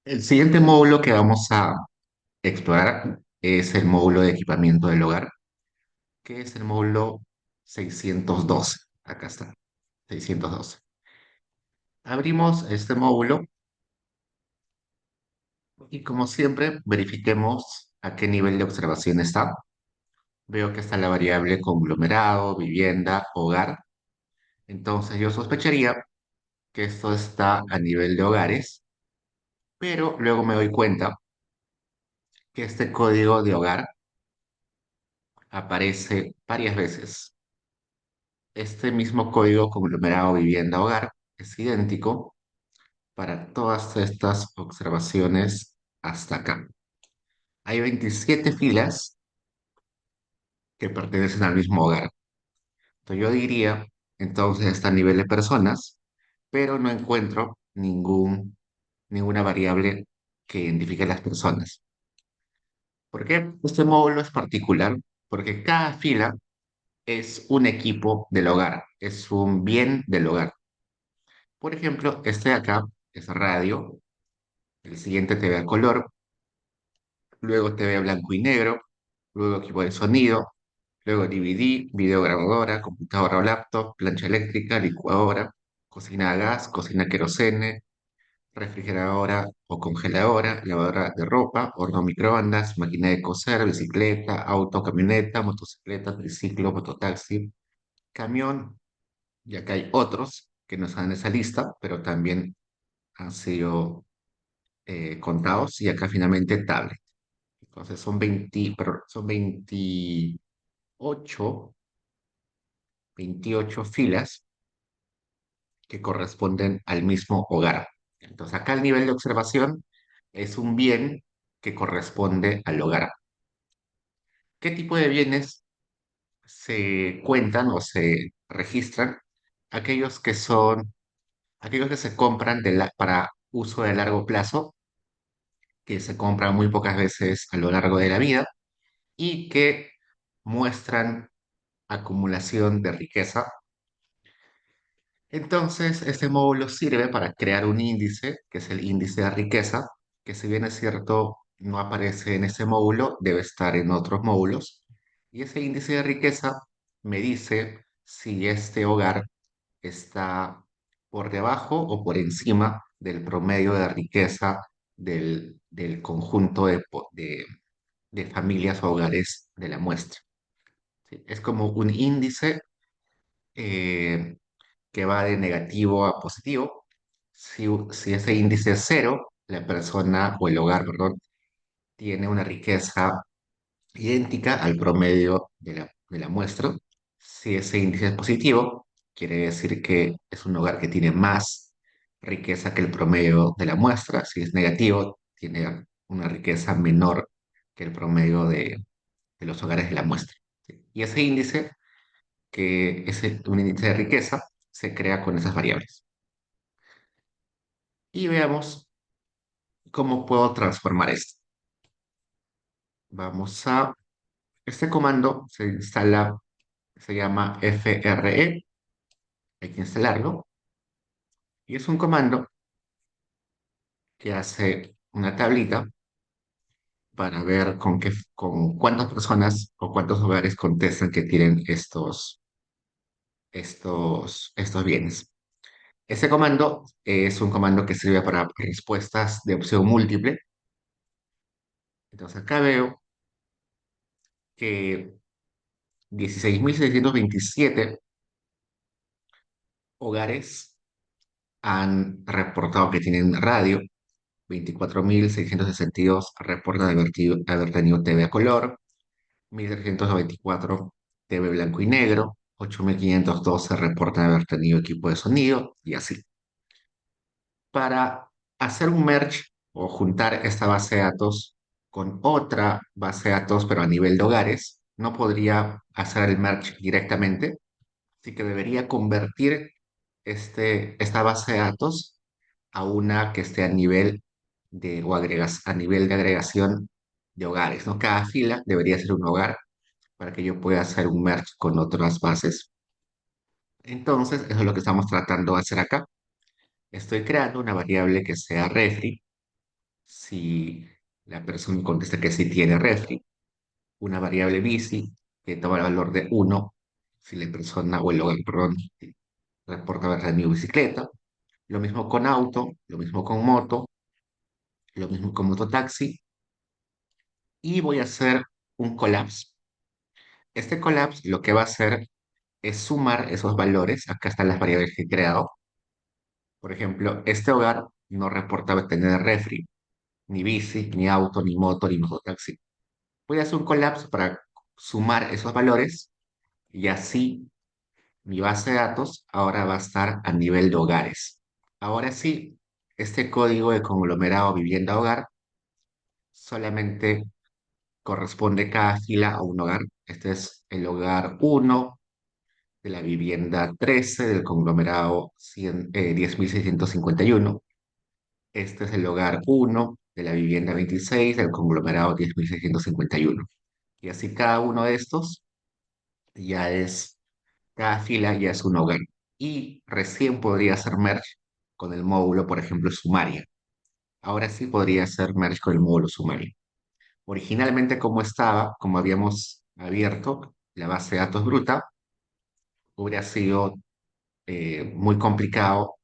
El siguiente módulo que vamos a explorar es el módulo de equipamiento del hogar, que es el módulo 612. Acá está, 612. Abrimos este módulo y como siempre verifiquemos a qué nivel de observación está. Veo que está la variable conglomerado, vivienda, hogar. Entonces yo sospecharía que esto está a nivel de hogares, pero luego me doy cuenta que este código de hogar aparece varias veces. Este mismo código conglomerado vivienda-hogar es idéntico para todas estas observaciones hasta acá. Hay 27 filas que pertenecen al mismo hogar. Entonces yo diría, entonces está a nivel de personas, pero no encuentro ninguna variable que identifique a las personas. ¿Por qué? Este módulo es particular porque cada fila es un equipo del hogar, es un bien del hogar. Por ejemplo, este de acá es radio, el siguiente TV a color, luego TV a blanco y negro, luego equipo de sonido, luego DVD, videograbadora, computadora o laptop, plancha eléctrica, licuadora, cocina a gas, cocina a querosene, refrigeradora o congeladora, lavadora de ropa, horno microondas, máquina de coser, bicicleta, auto, camioneta, motocicleta, triciclo, mototaxi, camión, y acá hay otros que no están en esa lista, pero también han sido contados, y acá finalmente tablet. Entonces son 28 filas que corresponden al mismo hogar. Entonces acá el nivel de observación es un bien que corresponde al hogar. ¿Qué tipo de bienes se cuentan o se registran? Aquellos que son, aquellos que se compran para uso de largo plazo, que se compran muy pocas veces a lo largo de la vida y que muestran acumulación de riqueza. Entonces, este módulo sirve para crear un índice, que es el índice de riqueza, que si bien es cierto, no aparece en este módulo, debe estar en otros módulos. Y ese índice de riqueza me dice si este hogar está por debajo o por encima del promedio de riqueza del conjunto de familias o hogares de la muestra. ¿Sí? Es como un índice eh, que va de negativo a positivo. Si ese índice es cero, la persona o el hogar, perdón, tiene una riqueza idéntica al promedio de la muestra. Si ese índice es positivo, quiere decir que es un hogar que tiene más riqueza que el promedio de la muestra. Si es negativo, tiene una riqueza menor que el promedio de los hogares de la muestra. ¿Sí? Y ese índice, que es un índice de riqueza, se crea con esas variables. Y veamos cómo puedo transformar esto. Vamos a, este comando se instala, se llama FRE, hay que instalarlo, y es un comando que hace una tablita para ver con cuántas personas o cuántos hogares contestan que tienen estos bienes. Ese comando es un comando que sirve para respuestas de opción múltiple. Entonces acá veo que 16.627 hogares han reportado que tienen radio, 24.662 reportan haber tenido TV a color, 1.394 TV blanco y negro, 8.512 reportan haber tenido equipo de sonido y así. Para hacer un merge o juntar esta base de datos con otra base de datos, pero a nivel de hogares, no podría hacer el merge directamente, así que debería convertir esta base de datos a una que esté a nivel a nivel de agregación de hogares, ¿no? Cada fila debería ser un hogar para que yo pueda hacer un merge con otras bases. Entonces, eso es lo que estamos tratando de hacer acá. Estoy creando una variable que sea refri Si la persona contesta que sí tiene refri, una variable bici que toma el valor de uno si la persona o el hogar, perdón, reporta haber tenido bicicleta. Lo mismo con auto, lo mismo con moto, lo mismo con mototaxi. Y voy a hacer un collapse. Este collapse lo que va a hacer es sumar esos valores. Acá están las variables que he creado. Por ejemplo, este hogar no reporta tener refri, ni bici, ni auto, ni moto, ni mototaxi. Voy a hacer un collapse para sumar esos valores y así mi base de datos ahora va a estar a nivel de hogares. Ahora sí, este código de conglomerado vivienda-hogar solamente corresponde cada fila a un hogar. Este es el hogar uno de la vivienda 13 del conglomerado 10.651. Este es el hogar uno de la vivienda 26 del conglomerado 10.651. Y así cada uno de estos ya es, cada fila ya es un hogar. Y recién podría hacer merge con el módulo, por ejemplo, sumaria. Ahora sí podría hacer merge con el módulo sumaria. Originalmente, como estaba, como habíamos abierto la base de datos bruta, hubiera sido muy complicado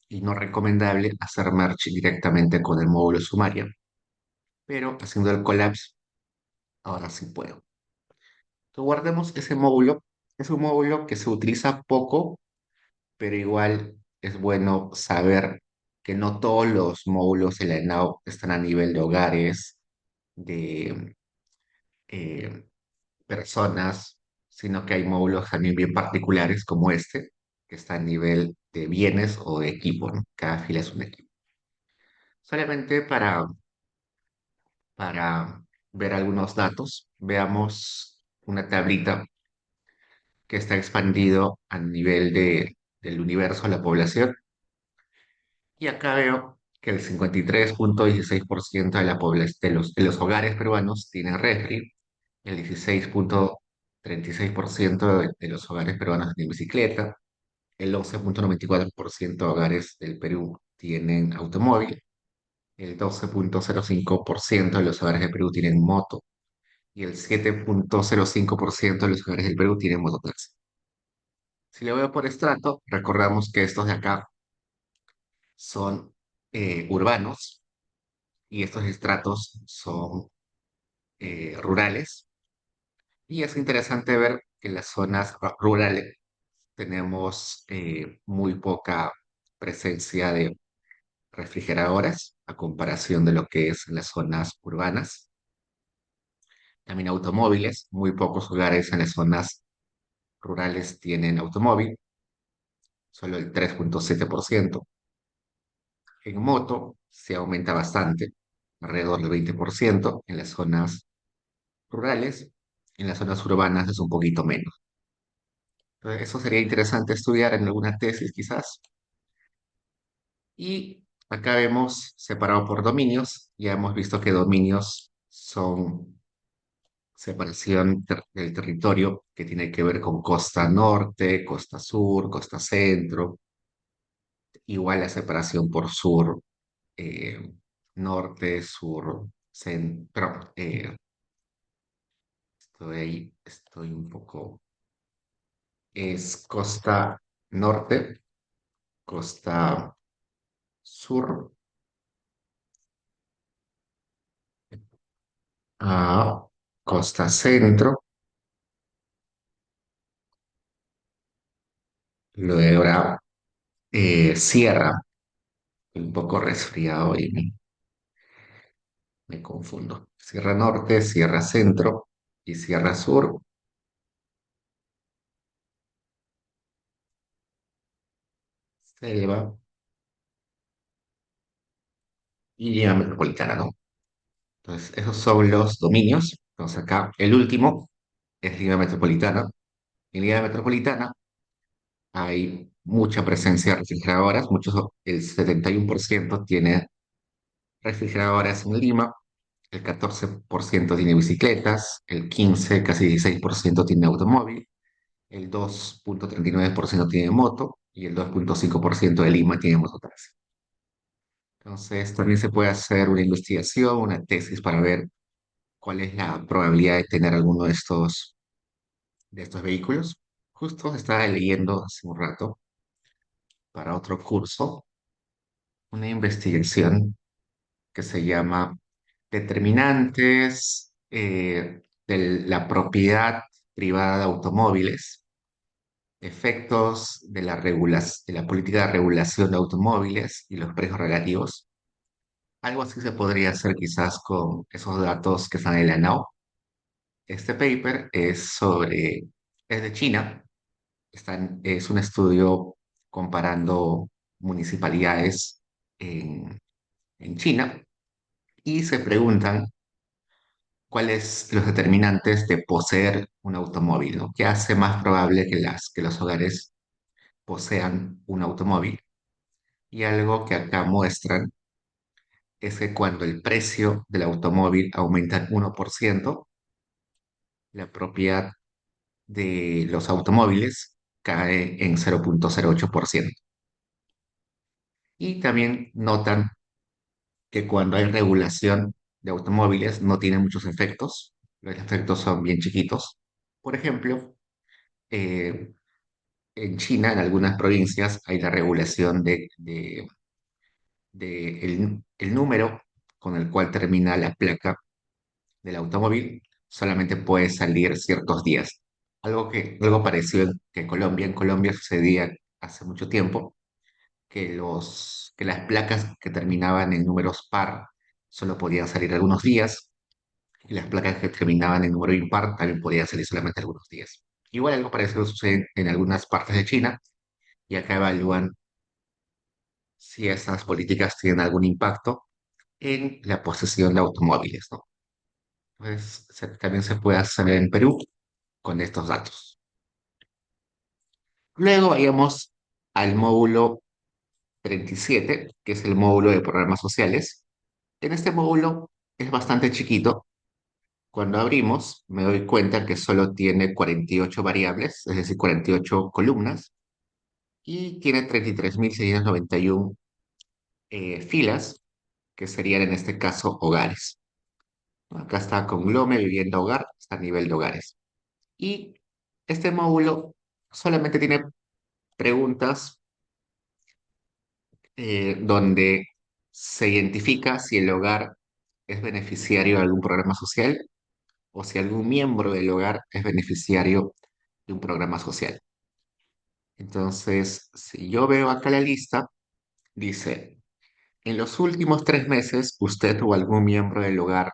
y no recomendable hacer merge directamente con el módulo sumaria. Pero haciendo el collapse, ahora sí puedo. Entonces, guardemos ese módulo. Es un módulo que se utiliza poco, pero igual es bueno saber que no todos los módulos de la ENAU están a nivel de hogares, de eh, personas, sino que hay módulos también bien particulares como este, que está a nivel de bienes o de equipo, ¿no? Cada fila es un equipo. Solamente para ver algunos datos, veamos una tablita que está expandido a nivel del universo, la población. Y acá veo que el 53,16% de la población de los hogares peruanos tienen refri, el 16,36% de los hogares peruanos tienen bicicleta, el 11,94% de hogares del Perú tienen automóvil, el 12,05% de los hogares del Perú tienen moto y el 7,05% de los hogares del Perú tienen mototaxi. Si lo veo por estrato, recordamos que estos de acá son urbanos y estos estratos son rurales. Y es interesante ver que en las zonas rurales tenemos muy poca presencia de refrigeradoras a comparación de lo que es en las zonas urbanas. También automóviles, muy pocos hogares en las zonas rurales tienen automóvil, solo el 3,7%. En moto se aumenta bastante, alrededor del 20% en las zonas rurales, en las zonas urbanas es un poquito menos. Entonces, eso sería interesante estudiar en alguna tesis quizás. Y acá vemos separado por dominios, ya hemos visto que dominios son separación del territorio que tiene que ver con costa norte, costa sur, costa centro, igual la separación por sur, eh, norte, sur, centro. Estoy ahí, estoy un poco. Es costa norte, costa sur, a costa centro, luego ahora sierra, un poco resfriado y me confundo. Sierra norte, sierra centro y sierra sur, selva y Lima metropolitana, ¿no? Entonces, esos son los dominios. Entonces, acá el último es Lima metropolitana. En Lima metropolitana hay mucha presencia de refrigeradoras, el 71% tiene refrigeradoras en Lima, el 14% tiene bicicletas, el 15, casi 16% tiene automóvil, el 2,39% tiene moto y el 2,5% de Lima tiene mototaxi. Entonces, también se puede hacer una investigación, una tesis para ver cuál es la probabilidad de tener alguno de estos vehículos. Justo estaba leyendo hace un rato para otro curso una investigación que se llama Determinantes de la propiedad privada de automóviles, efectos de de la política de regulación de automóviles y los precios relativos. Algo así se podría hacer quizás con esos datos que están en la ANAO. Este paper es de China, es un estudio comparando municipalidades en, en China y se preguntan cuáles los determinantes de poseer un automóvil, ¿no? ¿Qué hace más probable que los hogares posean un automóvil? Y algo que acá muestran es que cuando el precio del automóvil aumenta en 1%, la propiedad de los automóviles cae en 0,08%. Y también notan que cuando hay regulación de automóviles no tiene muchos efectos, los efectos son bien chiquitos. Por ejemplo, eh, en China, en algunas provincias, hay la regulación de el número con el cual termina la placa del automóvil, solamente puede salir ciertos días. Algo parecido que en Colombia sucedía hace mucho tiempo, que las placas que terminaban en números par solo podían salir algunos días, y las placas que terminaban en número impar también podían salir solamente algunos días. Igual algo parecido sucede en algunas partes de China, y acá evalúan si esas políticas tienen algún impacto en la posesión de automóviles, ¿no? Pues también se puede hacer en Perú con estos datos. Luego vayamos al módulo 37, que es el módulo de programas sociales. En este módulo es bastante chiquito. Cuando abrimos, me doy cuenta que solo tiene 48 variables, es decir, 48 columnas, y tiene 33.691 filas, que serían en este caso hogares. Acá está Conglome, vivienda, hogar, está a nivel de hogares. Y este módulo solamente tiene preguntas donde se identifica si el hogar es beneficiario de algún programa social o si algún miembro del hogar es beneficiario de un programa social. Entonces, si yo veo acá la lista, dice, en los últimos 3 meses, usted o algún miembro del hogar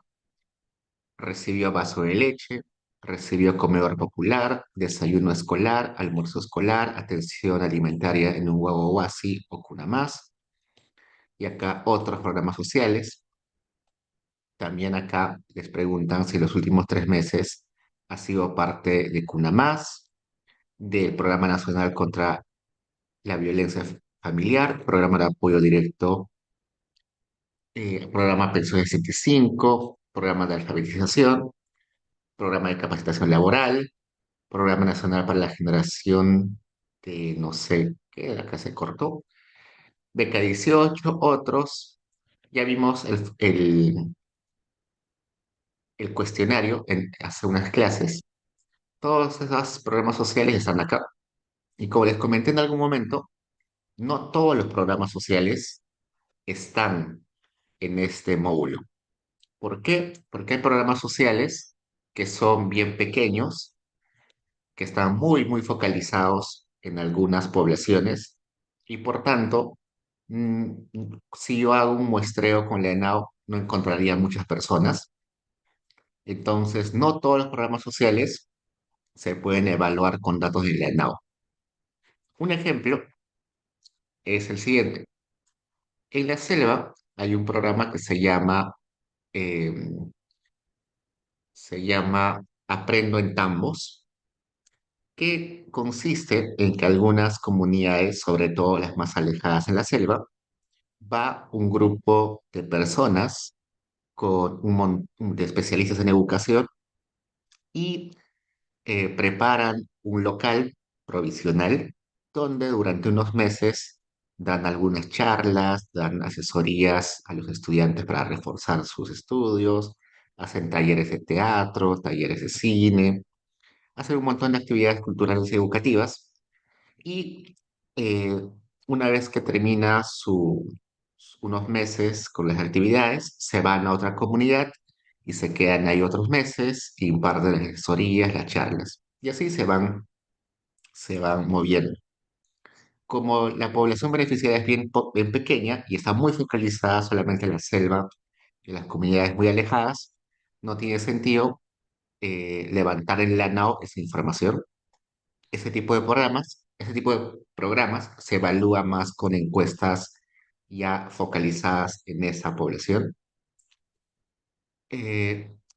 recibió vaso de leche, recibió comedor popular, desayuno escolar, almuerzo escolar, atención alimentaria en un huevo oasi o cuna más. Y acá otros programas sociales. También acá les preguntan si los últimos 3 meses ha sido parte de Cuna Más, del Programa Nacional contra la Violencia Familiar, Programa de Apoyo Directo, Programa Pensiones 75, Programa de Alfabetización, Programa de Capacitación Laboral, Programa Nacional para la Generación de no sé qué, acá se cortó, Beca 18, otros. Ya vimos el cuestionario hace unas clases. Todos esos programas sociales están acá. Y como les comenté en algún momento, no todos los programas sociales están en este módulo. ¿Por qué? Porque hay programas sociales que son bien pequeños, que están muy focalizados en algunas poblaciones y por tanto, mm, si yo hago un muestreo con la ENAO, no encontraría muchas personas. Entonces, no todos los programas sociales se pueden evaluar con datos de la ENAO. Un ejemplo es el siguiente. En la selva hay un programa que eh, se llama Aprendo en Tambos, que consiste en que algunas comunidades, sobre todo las más alejadas en la selva, va un grupo de personas con de especialistas en educación y preparan un local provisional donde durante unos meses dan algunas charlas, dan asesorías a los estudiantes para reforzar sus estudios, hacen talleres de teatro, talleres de cine, hacen un montón de actividades culturales y educativas. Y eh, una vez que termina unos meses con las actividades, se van a otra comunidad y se quedan ahí otros meses y imparten las asesorías, las charlas. Y así se van moviendo. Como la población beneficiaria es bien pequeña y está muy focalizada solamente en la selva y en las comunidades muy alejadas, no tiene sentido levantar en la NAO esa información. Ese tipo de programas se evalúa más con encuestas ya focalizadas en esa población.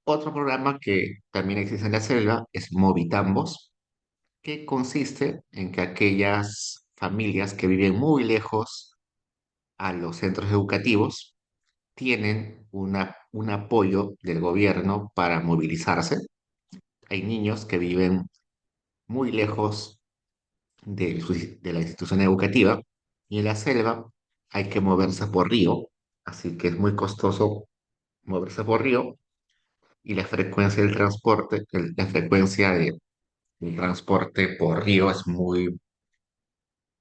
Otro programa que también existe en la selva es Movitambos, que consiste en que aquellas familias que viven muy lejos a los centros educativos tienen un apoyo del gobierno para movilizarse. Hay niños que viven muy lejos de la institución educativa y en la selva hay que moverse por río, así que es muy costoso moverse por río y la frecuencia del transporte, del transporte por río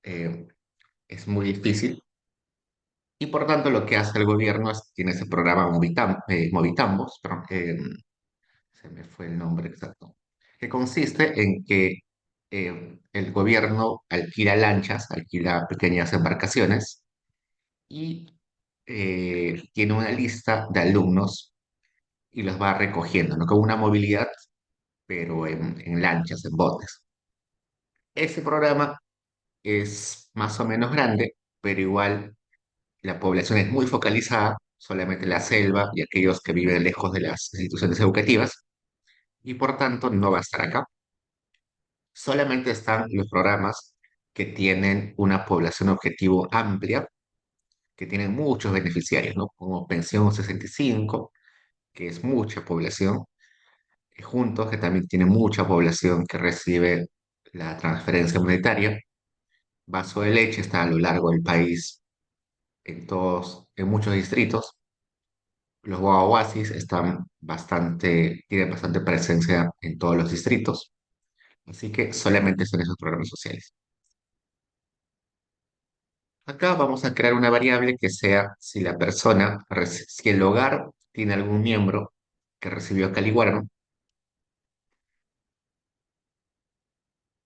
eh, es muy difícil. Y por tanto lo que hace el gobierno es, tiene ese programa Movitambos, perdón, se me fue el nombre exacto, que consiste en que el gobierno alquila lanchas, alquila pequeñas embarcaciones y tiene una lista de alumnos y los va recogiendo, ¿no? Con una movilidad, pero en lanchas, en botes. Ese programa es más o menos grande, pero igual la población es muy focalizada, solamente la selva y aquellos que viven lejos de las instituciones educativas, y por tanto no va a estar acá. Solamente están los programas que tienen una población objetivo amplia, que tienen muchos beneficiarios, ¿no? Como Pensión 65, que es mucha población, Juntos, que también tiene mucha población que recibe la transferencia monetaria. Vaso de Leche está a lo largo del país, en muchos distritos. Los guaguasis tienen bastante presencia en todos los distritos, así que solamente son esos programas sociales. Acá vamos a crear una variable que sea si el hogar tiene algún miembro que recibió Caliwarma.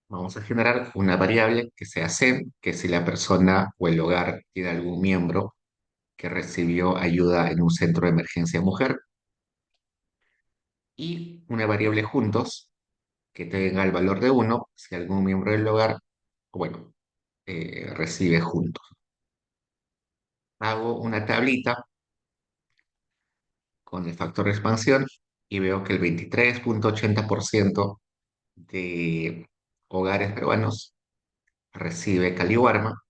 Vamos a generar una variable que sea SEM, que si la persona o el hogar tiene algún miembro que recibió ayuda en un centro de emergencia mujer, y una variable juntos que tenga el valor de uno si algún miembro del hogar, bueno, recibe juntos. Hago una tablita con el factor de expansión y veo que el 23,80% de hogares peruanos recibe Caliwarma.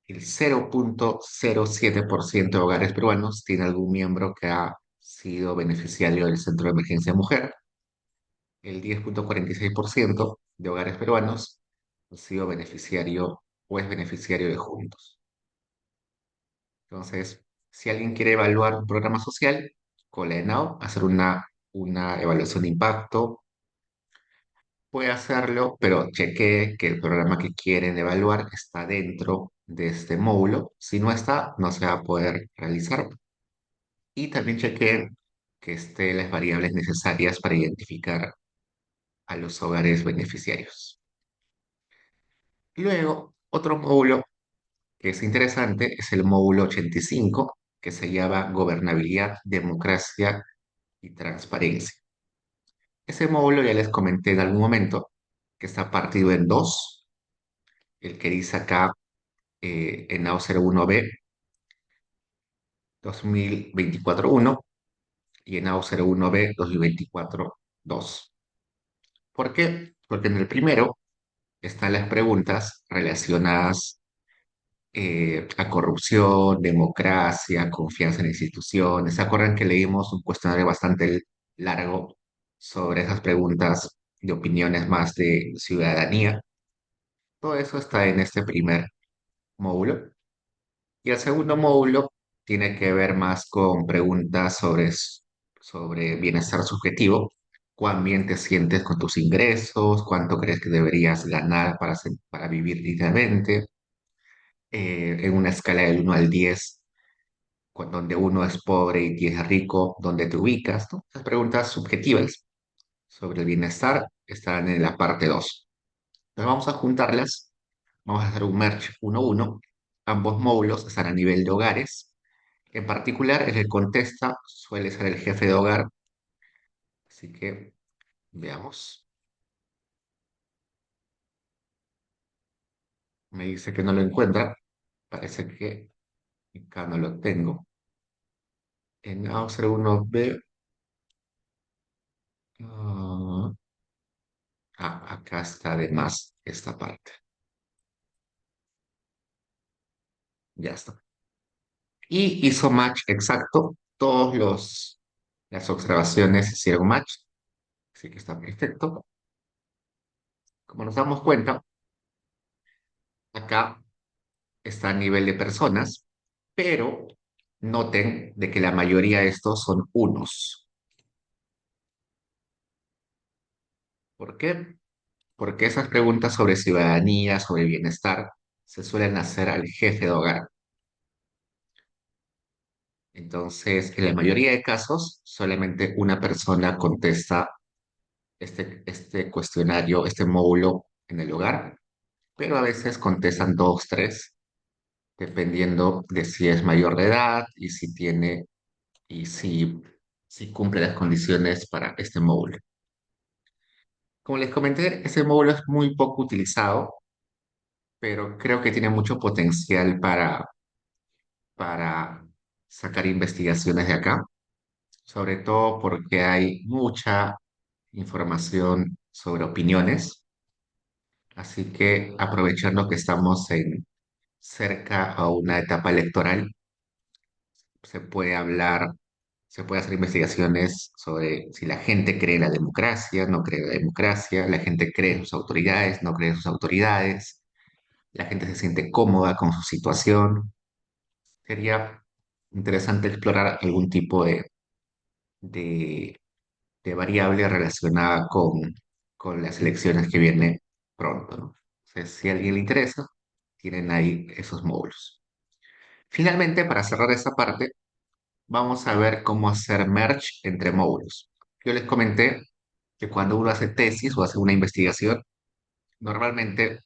El 0,07% de hogares peruanos tiene algún miembro que ha sido beneficiario del Centro de Emergencia Mujer. El 10,46% de hogares peruanos ha sido beneficiario o es beneficiario de Juntos. Entonces, si alguien quiere evaluar un programa social con la ENAO, hacer una evaluación de impacto, puede hacerlo, pero chequee que el programa que quieren evaluar está dentro de este módulo. Si no está, no se va a poder realizar. Y también chequeen que estén las variables necesarias para identificar a los hogares beneficiarios. Luego, otro módulo que es interesante es el módulo 85, que se llama Gobernabilidad, Democracia y Transparencia. Ese módulo ya les comenté en algún momento que está partido en dos. El que dice acá en AO01B 2024-1 y en AO01B 2024-2. ¿Por qué? Porque en el primero están las preguntas relacionadas a corrupción, democracia, confianza en instituciones. ¿Se acuerdan que leímos un cuestionario bastante largo sobre esas preguntas de opiniones más de ciudadanía? Todo eso está en este primer módulo. Y el segundo módulo tiene que ver más con preguntas sobre bienestar subjetivo. ¿Cuán bien te sientes con tus ingresos? ¿Cuánto crees que deberías ganar para vivir dignamente? En una escala del 1 al 10, donde uno es pobre y 10 es rico, ¿dónde te ubicas? ¿No? Las preguntas subjetivas sobre el bienestar están en la parte 2. Entonces vamos a juntarlas, vamos a hacer un merge 1-1. Ambos módulos están a nivel de hogares. En particular, el que contesta suele ser el jefe de hogar, así que veamos. Me dice que no lo encuentra, parece que acá no lo tengo. En Auster uno b acá está de más esta parte. Ya está. Y hizo match exacto. Las observaciones hicieron match, así que está perfecto. Como nos damos cuenta, acá está a nivel de personas, pero noten de que la mayoría de estos son unos. ¿Por qué? Porque esas preguntas sobre ciudadanía, sobre bienestar, se suelen hacer al jefe de hogar. Entonces, en la mayoría de casos, solamente una persona contesta este cuestionario, este módulo en el hogar, pero a veces contestan dos, tres, dependiendo de si es mayor de edad y si cumple las condiciones para este módulo. Como les comenté, este módulo es muy poco utilizado, pero creo que tiene mucho potencial para sacar investigaciones de acá, sobre todo porque hay mucha información sobre opiniones, así que aprovechando que estamos cerca a una etapa electoral, se puede hablar, se puede hacer investigaciones sobre si la gente cree en la democracia, no cree en la democracia, la gente cree en sus autoridades, no cree en sus autoridades, la gente se siente cómoda con su situación. Sería interesante explorar algún tipo de, de variable relacionada con las elecciones que vienen pronto, ¿no? Entonces, si a alguien le interesa, tienen ahí esos módulos. Finalmente, para cerrar esta parte, vamos a ver cómo hacer merge entre módulos. Yo les comenté que cuando uno hace tesis o hace una investigación, normalmente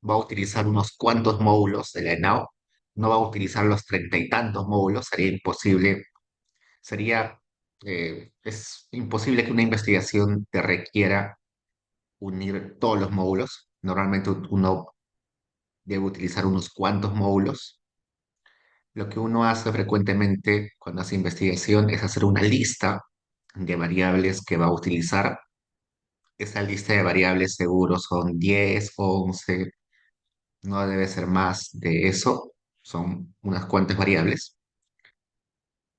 va a utilizar unos cuantos módulos de la ENAU, no va a utilizar los treinta y tantos módulos, sería imposible, es imposible que una investigación te requiera unir todos los módulos. Normalmente uno debe utilizar unos cuantos módulos. Lo que uno hace frecuentemente cuando hace investigación es hacer una lista de variables que va a utilizar. Esa lista de variables seguro son 10, 11, no debe ser más de eso, son unas cuantas variables.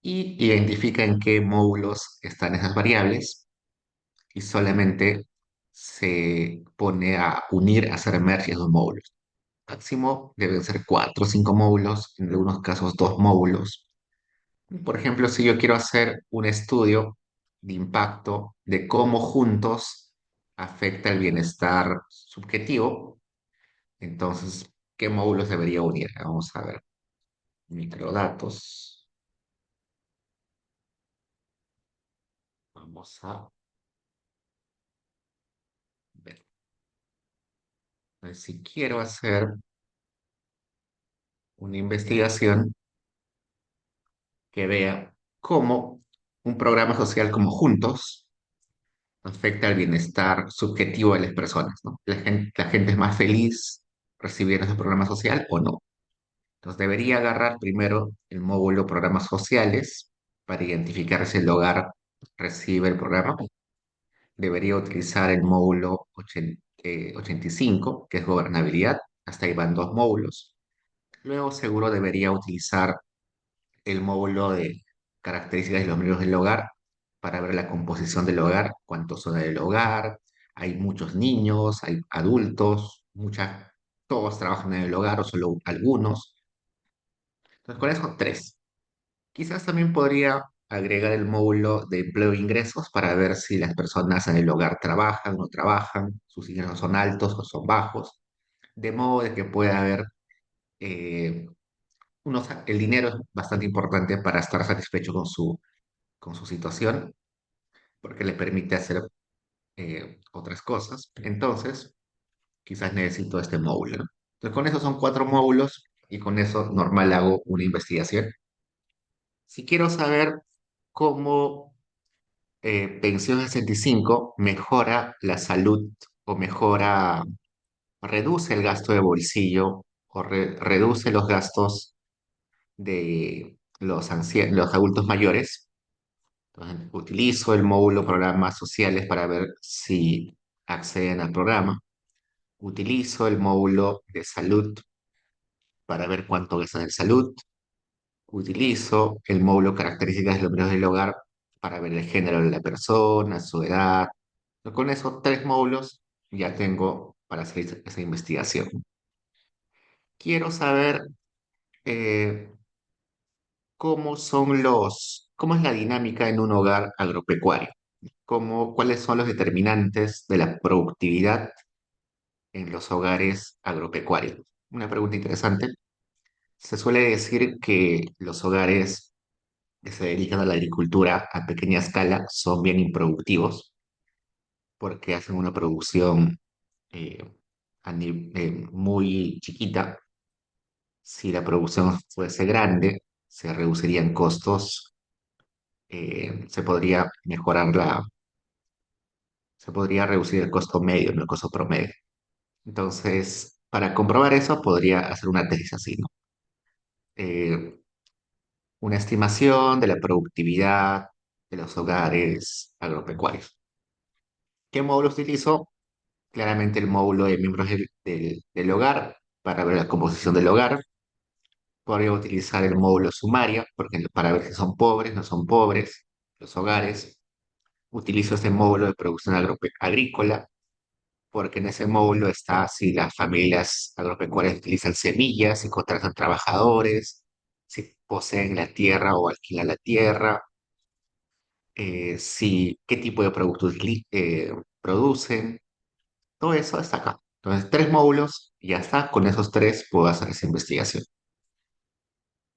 Y identifica en qué módulos están esas variables y solamente se pone a unir, a hacer merge esos módulos. Máximo deben ser 4 o 5 módulos, en algunos casos 2 módulos. Por ejemplo, si yo quiero hacer un estudio de impacto de cómo juntos afecta el bienestar subjetivo, entonces, ¿qué módulos debería unir? Vamos a ver. Microdatos. Vamos a ver. Si quiero hacer una investigación que vea cómo un programa social como Juntos afecta el bienestar subjetivo de las personas, ¿no? La gente es más feliz recibiendo ese programa social o no. Entonces debería agarrar primero el módulo programas sociales para identificar si el hogar recibe el programa. Debería utilizar el módulo 85, que es gobernabilidad. Hasta ahí van 2 módulos. Luego seguro debería utilizar el módulo de características de los miembros del hogar para ver la composición del hogar, cuántos son en el hogar, hay muchos niños, hay adultos, mucha. todos trabajan en el hogar o solo algunos. Entonces, con eso, tres. Quizás también podría agregar el módulo de empleo e ingresos para ver si las personas en el hogar trabajan o no trabajan, sus ingresos son altos o son bajos, de modo de que pueda haber eh, el dinero es bastante importante para estar satisfecho con su situación, porque le permite hacer otras cosas. Entonces, quizás necesito este módulo, ¿no? Entonces, con eso son cuatro módulos y con eso normal hago una investigación. Si quiero saber cómo Pensión 65 mejora la salud o mejora, reduce el gasto de bolsillo o reduce los gastos de los adultos mayores. Entonces, utilizo el módulo programas sociales para ver si acceden al programa. Utilizo el módulo de salud para ver cuánto gastan en salud. Utilizo el módulo características de los miembros del hogar para ver el género de la persona, su edad. Con esos tres módulos ya tengo para hacer esa investigación. Quiero saber eh, cómo es la dinámica en un hogar agropecuario, cuáles son los determinantes de la productividad en los hogares agropecuarios. Una pregunta interesante. Se suele decir que los hogares que se dedican a la agricultura a pequeña escala son bien improductivos porque hacen una producción eh, muy chiquita. Si la producción fuese grande, se reducirían costos, se podría reducir el costo medio, no el costo promedio. Entonces, para comprobar eso, podría hacer una tesis así, ¿no? Eh, una estimación de la productividad de los hogares agropecuarios. ¿Qué módulo utilizo? Claramente el módulo de miembros del hogar para ver la composición del hogar. Podría utilizar el módulo sumaria para ver si son pobres, no son pobres los hogares. Utilizo este módulo de producción agrícola porque en ese módulo está si las familias agropecuarias utilizan semillas, si contratan trabajadores, si poseen la tierra o alquilan la tierra, qué tipo de productos producen. Todo eso está acá. Entonces, tres módulos y ya está. Con esos tres puedo hacer esa investigación.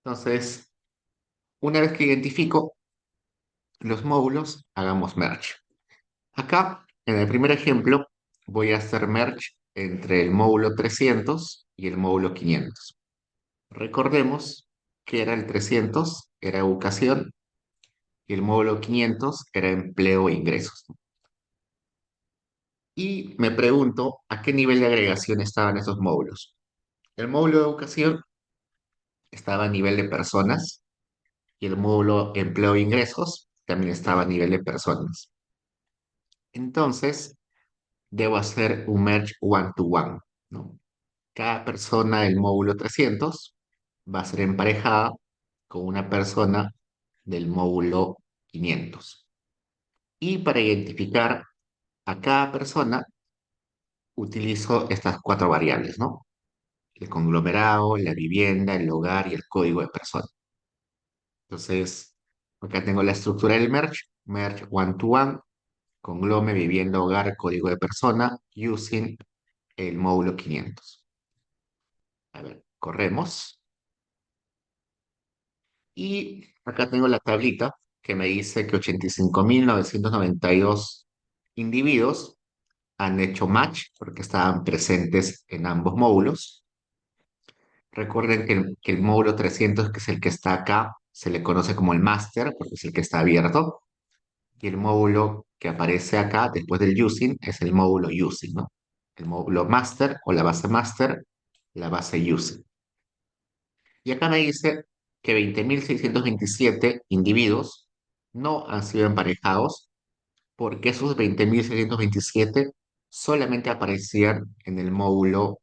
Entonces, una vez que identifico los módulos, hagamos merge. Acá, en el primer ejemplo, voy a hacer merge entre el módulo 300 y el módulo 500. Recordemos que era el 300, era educación, y el módulo 500 era empleo e ingresos. Y me pregunto a qué nivel de agregación estaban esos módulos. El módulo de educación estaba a nivel de personas y el módulo empleo e ingresos también estaba a nivel de personas. Entonces, debo hacer un merge one-to-one, ¿no? Cada persona del módulo 300 va a ser emparejada con una persona del módulo 500. Y para identificar a cada persona, utilizo estas cuatro variables, ¿no? El conglomerado, la vivienda, el hogar y el código de persona. Entonces, acá tengo la estructura del merge, merge one-to-one, conglome, vivienda, hogar, código de persona, using el módulo 500. A ver, corremos. Y acá tengo la tablita que me dice que 85.992 individuos han hecho match porque estaban presentes en ambos módulos. Recuerden que el módulo 300, que es el que está acá, se le conoce como el master porque es el que está abierto. Y el módulo que aparece acá después del using es el módulo using, ¿no? El módulo master o la base la base using. Y acá me dice que 20.627 individuos no han sido emparejados porque esos 20.627 solamente aparecían en el módulo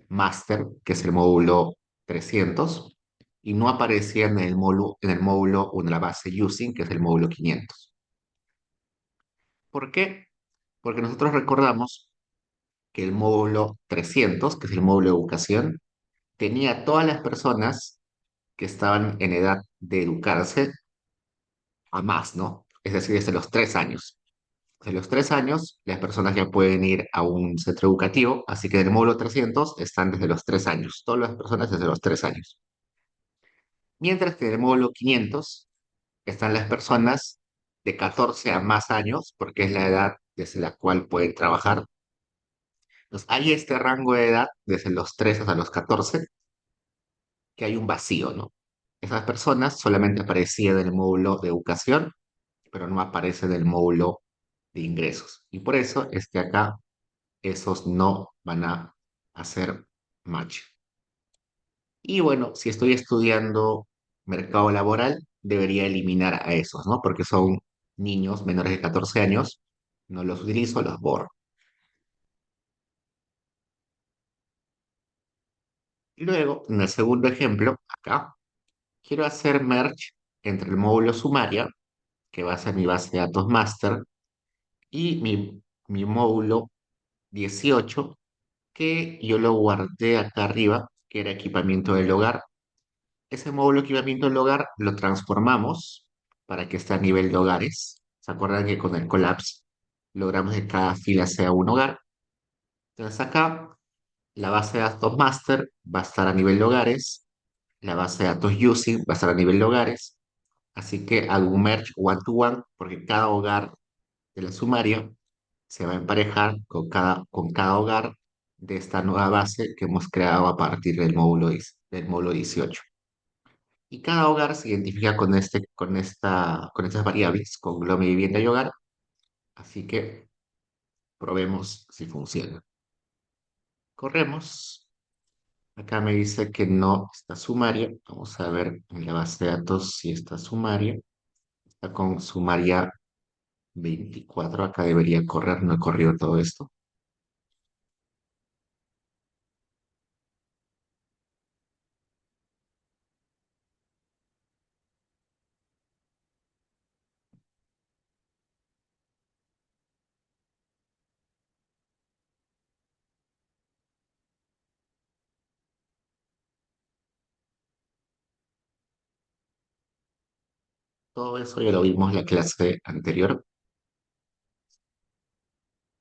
master, que es el módulo 300, y no aparecían en el módulo o en la base using, que es el módulo 500. ¿Por qué? Porque nosotros recordamos que el módulo 300, que es el módulo de educación, tenía a todas las personas que estaban en edad de educarse a más, ¿no? Es decir, desde los 3 años. Desde los 3 años, las personas ya pueden ir a un centro educativo, así que en el módulo 300 están desde los 3 años, todas las personas desde los 3 años. Mientras que en el módulo 500 están las personas de 14 a más años, porque es la edad desde la cual pueden trabajar. Entonces, hay este rango de edad, desde los 3 hasta los 14, que hay un vacío, ¿no? Esas personas solamente aparecían en el módulo de educación, pero no aparecen en el módulo de ingresos. Y por eso es que acá esos no van a hacer match. Y bueno, si estoy estudiando mercado laboral, debería eliminar a esos, ¿no? Porque son niños menores de 14 años, no los utilizo, los borro. Y luego, en el segundo ejemplo, acá, quiero hacer merge entre el módulo sumaria, que va a ser mi base de datos master, y mi módulo 18, que yo lo guardé acá arriba, que era equipamiento del hogar. Ese módulo de equipamiento del hogar lo transformamos para que esté a nivel de hogares. ¿Se acuerdan que con el collapse logramos que cada fila sea un hogar? Entonces acá la base de datos master va a estar a nivel de hogares, la base de datos using va a estar a nivel de hogares, así que hago un merge one to one porque cada hogar de la sumaria se va a emparejar con cada hogar de esta nueva base que hemos creado a partir del módulo 18. Y cada hogar se identifica con estas variables, con Glomi, vivienda y hogar. Así que probemos si funciona. Corremos. Acá me dice que no está sumaria. Vamos a ver en la base de datos si está sumaria. Está con sumaria 24. Acá debería correr. No he corrido todo esto. Todo eso ya lo vimos en la clase anterior.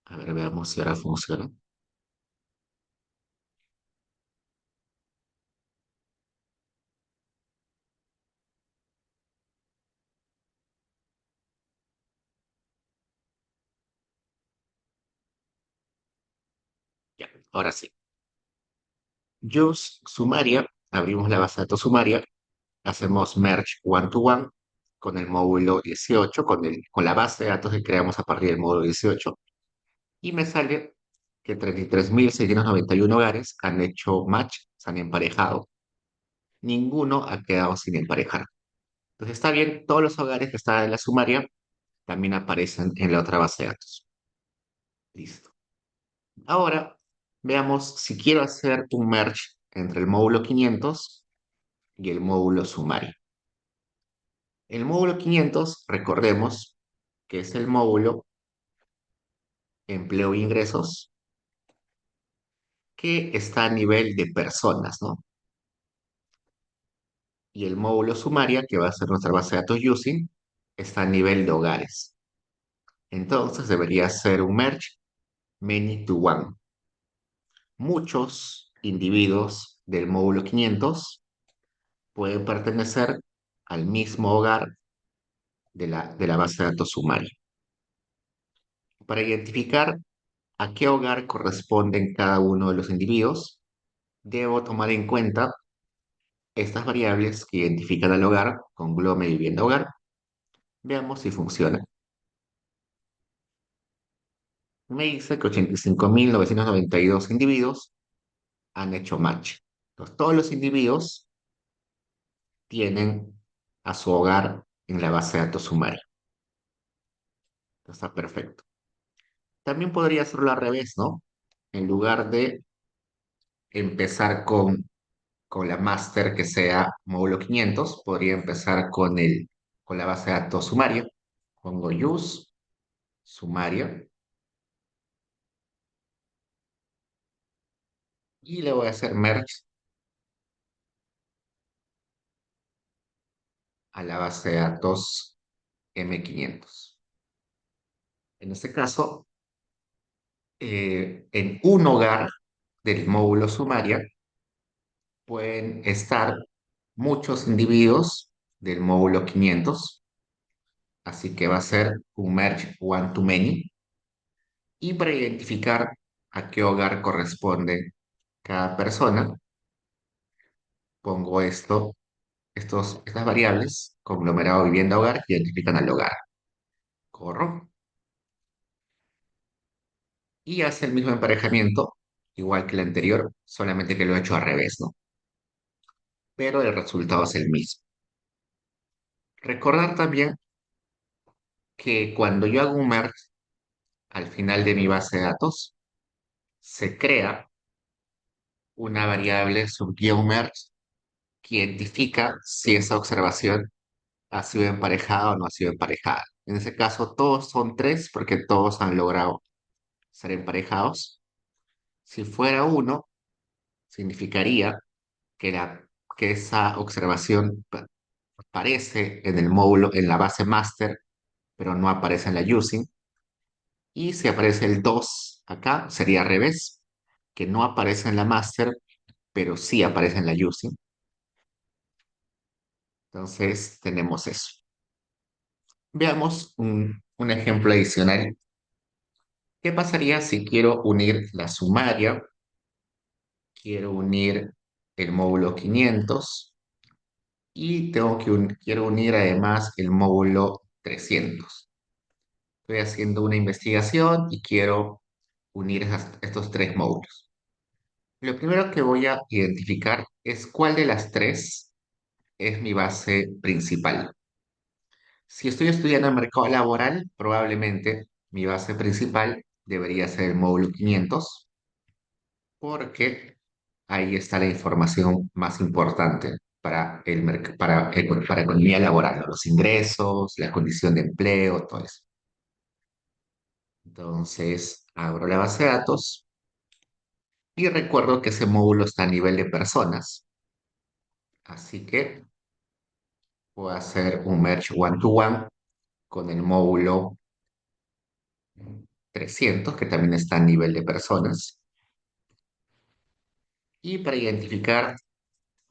A ver, veamos si ahora funciona. Ya, ahora sí. Use sumaria. Abrimos la base de datos sumaria. Hacemos merge one to one con el módulo 18, con la base de datos que creamos a partir del módulo 18, y me sale que 33.691 hogares han hecho match, se han emparejado. Ninguno ha quedado sin emparejar. Entonces está bien, todos los hogares que están en la sumaria también aparecen en la otra base de datos. Listo. Ahora veamos si quiero hacer un merge entre el módulo 500 y el módulo sumario. El módulo 500, recordemos que es el módulo empleo e ingresos que está a nivel de personas, ¿no? Y el módulo sumaria, que va a ser nuestra base de datos using, está a nivel de hogares. Entonces debería ser un merge many to one. Muchos individuos del módulo 500 pueden pertenecer al mismo hogar de la base de datos sumaria. Para identificar a qué hogar corresponden cada uno de los individuos, debo tomar en cuenta estas variables que identifican al hogar con Glome vivienda hogar. Veamos si funciona. Me dice que 85.992 individuos han hecho match. Entonces, todos los individuos tienen a su hogar en la base de datos sumaria. Está perfecto. También podría hacerlo al revés, ¿no? En lugar de empezar con la master que sea módulo 500, podría empezar con la base de datos sumaria. Pongo use, sumaria, y le voy a hacer merge a la base de datos M500. En este caso, en un hogar del módulo sumaria pueden estar muchos individuos del módulo 500, así que va a ser un merge one to many. Y para identificar a qué hogar corresponde cada persona, pongo estas variables, conglomerado vivienda hogar, que identifican al hogar. Corro y hace el mismo emparejamiento, igual que el anterior, solamente que lo he hecho al revés, ¿no? Pero el resultado es el mismo. Recordar también que cuando yo hago un merge al final de mi base de datos, se crea una variable subguión-merge que identifica si esa observación ha sido emparejada o no ha sido emparejada. En ese caso, todos son tres porque todos han logrado ser emparejados. Si fuera uno, significaría que, que esa observación aparece en el módulo, en la base master, pero no aparece en la using. Y si aparece el 2 acá, sería al revés, que no aparece en la master, pero sí aparece en la using. Entonces, tenemos eso. Veamos un ejemplo adicional. ¿Qué pasaría si quiero unir la sumaria? Quiero unir el módulo 500 y quiero unir además el módulo 300. Estoy haciendo una investigación y quiero unir estos tres módulos. Lo primero que voy a identificar es cuál de las tres es mi base principal. Si estoy estudiando el mercado laboral, probablemente mi base principal debería ser el módulo 500, porque ahí está la información más importante para economía laboral, ¿no? Los ingresos, la condición de empleo, todo eso. Entonces, abro la base de datos y recuerdo que ese módulo está a nivel de personas, así que puedo hacer un merge one-to-one con el módulo 300, que también está a nivel de personas. Y para identificar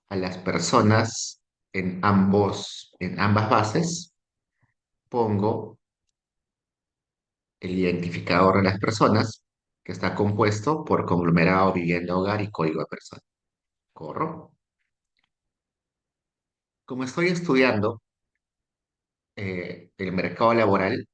a las personas en ambas bases, pongo el identificador de las personas, que está compuesto por conglomerado, vivienda, hogar y código de persona. Corro. Como estoy estudiando el mercado laboral,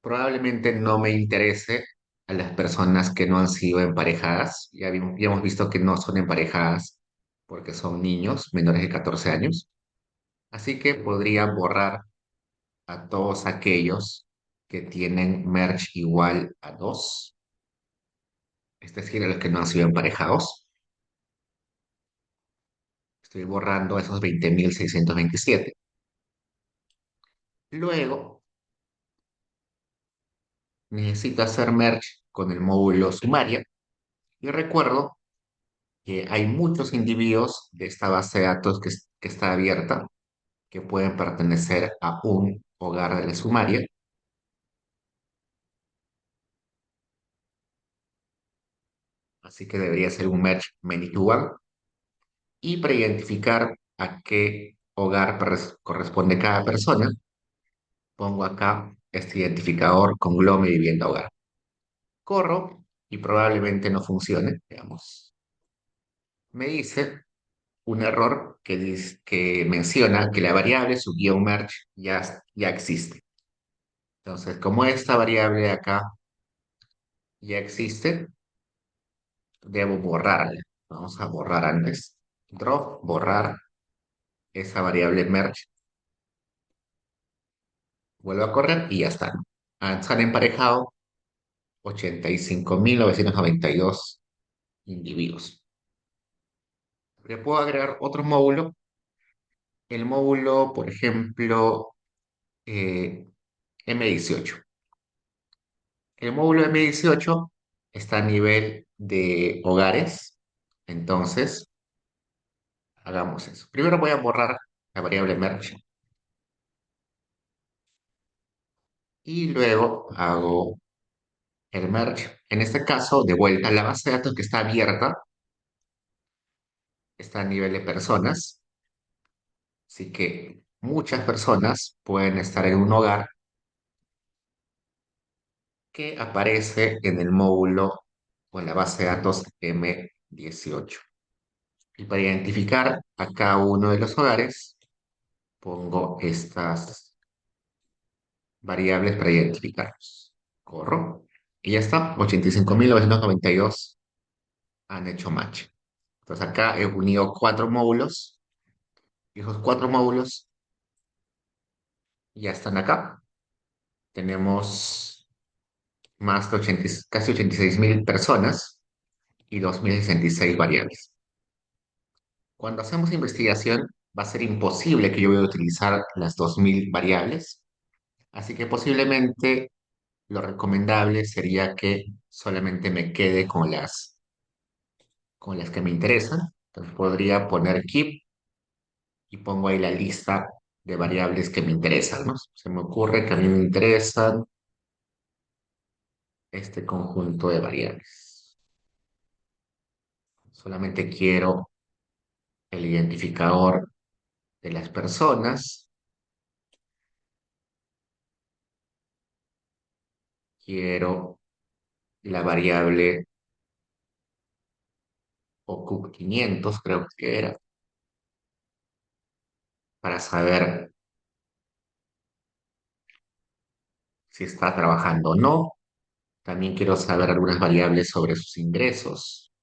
probablemente no me interese a las personas que no han sido emparejadas. Ya hemos visto que no son emparejadas porque son niños menores de 14 años. Así que podría borrar a todos aquellos que tienen merge igual a 2, es decir, a los que no han sido emparejados. Estoy borrando esos 20.627. Luego, necesito hacer merge con el módulo sumaria y recuerdo que hay muchos individuos de esta base de datos que está abierta que pueden pertenecer a un hogar de la sumaria, así que debería ser un merge many to one. Y para identificar a qué hogar corresponde cada persona, pongo acá este identificador con Glome Vivienda Hogar. Corro y probablemente no funcione, veamos. Me dice un error que menciona que la variable su guión merge ya existe. Entonces, como esta variable de acá ya existe, debo borrarla. Vamos a borrar antes. Drop, borrar esa variable merge. Vuelvo a correr y ya está. Se han emparejado 85.992 individuos. Le puedo agregar otro módulo. El módulo, por ejemplo, M18. El módulo M18 está a nivel de hogares, Entonces, hagamos eso. Primero voy a borrar la variable merge y luego hago el merge. En este caso, de vuelta, la base de datos que está abierta está a nivel de personas, así que muchas personas pueden estar en un hogar que aparece en el módulo o en la base de datos M18. Y para identificar a cada uno de los hogares, pongo estas variables para identificarlos. Corro. Y ya está. 85.992 han hecho match. Entonces acá he unido cuatro módulos y esos cuatro módulos ya están acá. Tenemos más de 80 casi 86.000 personas y 2.066 variables. Cuando hacemos investigación, va a ser imposible que yo voy a utilizar las 2.000 variables, así que posiblemente lo recomendable sería que solamente me quede con las que me interesan. Entonces podría poner keep y pongo ahí la lista de variables que me interesan, ¿no? Se me ocurre que a mí me interesan este conjunto de variables. Solamente quiero el identificador de las personas, quiero la variable OCUP 500, creo que era, para saber si está trabajando o no. También quiero saber algunas variables sobre sus ingresos.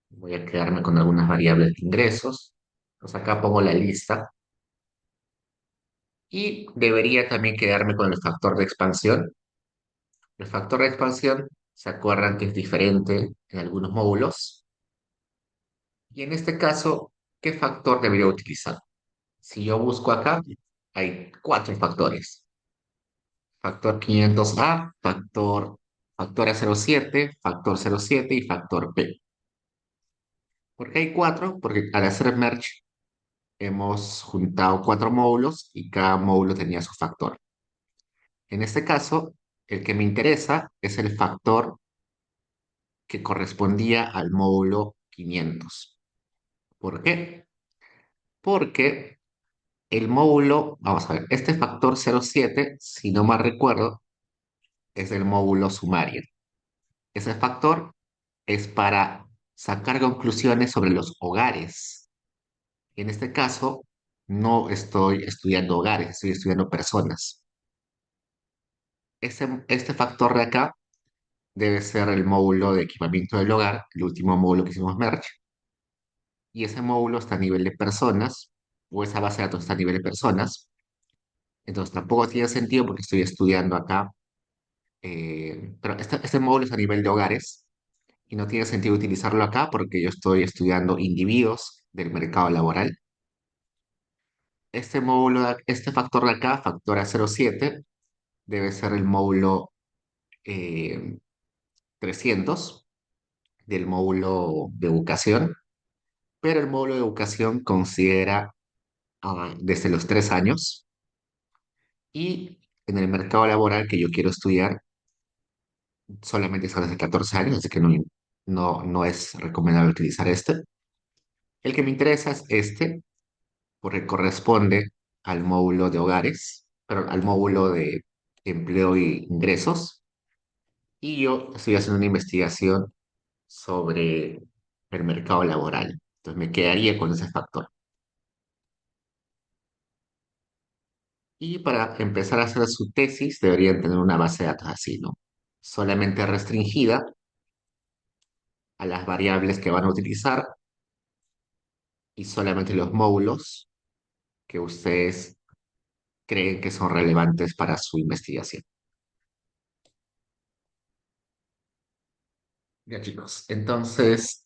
Voy a quedarme con algunas variables de ingresos. Entonces acá pongo la lista y debería también quedarme con el factor de expansión. El factor de expansión, ¿se acuerdan que es diferente en algunos módulos? Y en este caso, ¿qué factor debería utilizar? Si yo busco acá, hay cuatro factores. Factor 500A, factor A07, factor 07 y factor P. ¿Por qué hay cuatro? Porque al hacer merge hemos juntado cuatro módulos y cada módulo tenía su factor. En este caso, el que me interesa es el factor que correspondía al módulo 500. ¿Por qué? Porque el módulo, vamos a ver, este factor 07, si no mal recuerdo, es el módulo sumario. Ese factor es para sacar conclusiones sobre los hogares. En este caso, no estoy estudiando hogares, estoy estudiando personas. Este factor de acá debe ser el módulo de equipamiento del hogar, el último módulo que hicimos merge, y ese módulo está a nivel de personas, o esa base de datos está a nivel de personas, entonces tampoco tiene sentido porque estoy estudiando acá, pero este módulo es a nivel de hogares, y no tiene sentido utilizarlo acá porque yo estoy estudiando individuos del mercado laboral. Este módulo, este factor de acá, factor A07, debe ser el módulo eh, 300 del módulo de educación, pero el módulo de educación considera desde los 3 años y en el mercado laboral que yo quiero estudiar solamente son desde 14 años, así que no es recomendable utilizar este. El que me interesa es este, porque corresponde al módulo de hogares, pero al módulo de empleo y ingresos. Y yo estoy haciendo una investigación sobre el mercado laboral. Entonces me quedaría con ese factor. Y para empezar a hacer su tesis deberían tener una base de datos así, ¿no? Solamente restringida a las variables que van a utilizar y solamente los módulos que ustedes creen que son relevantes para su investigación. Ya chicos, entonces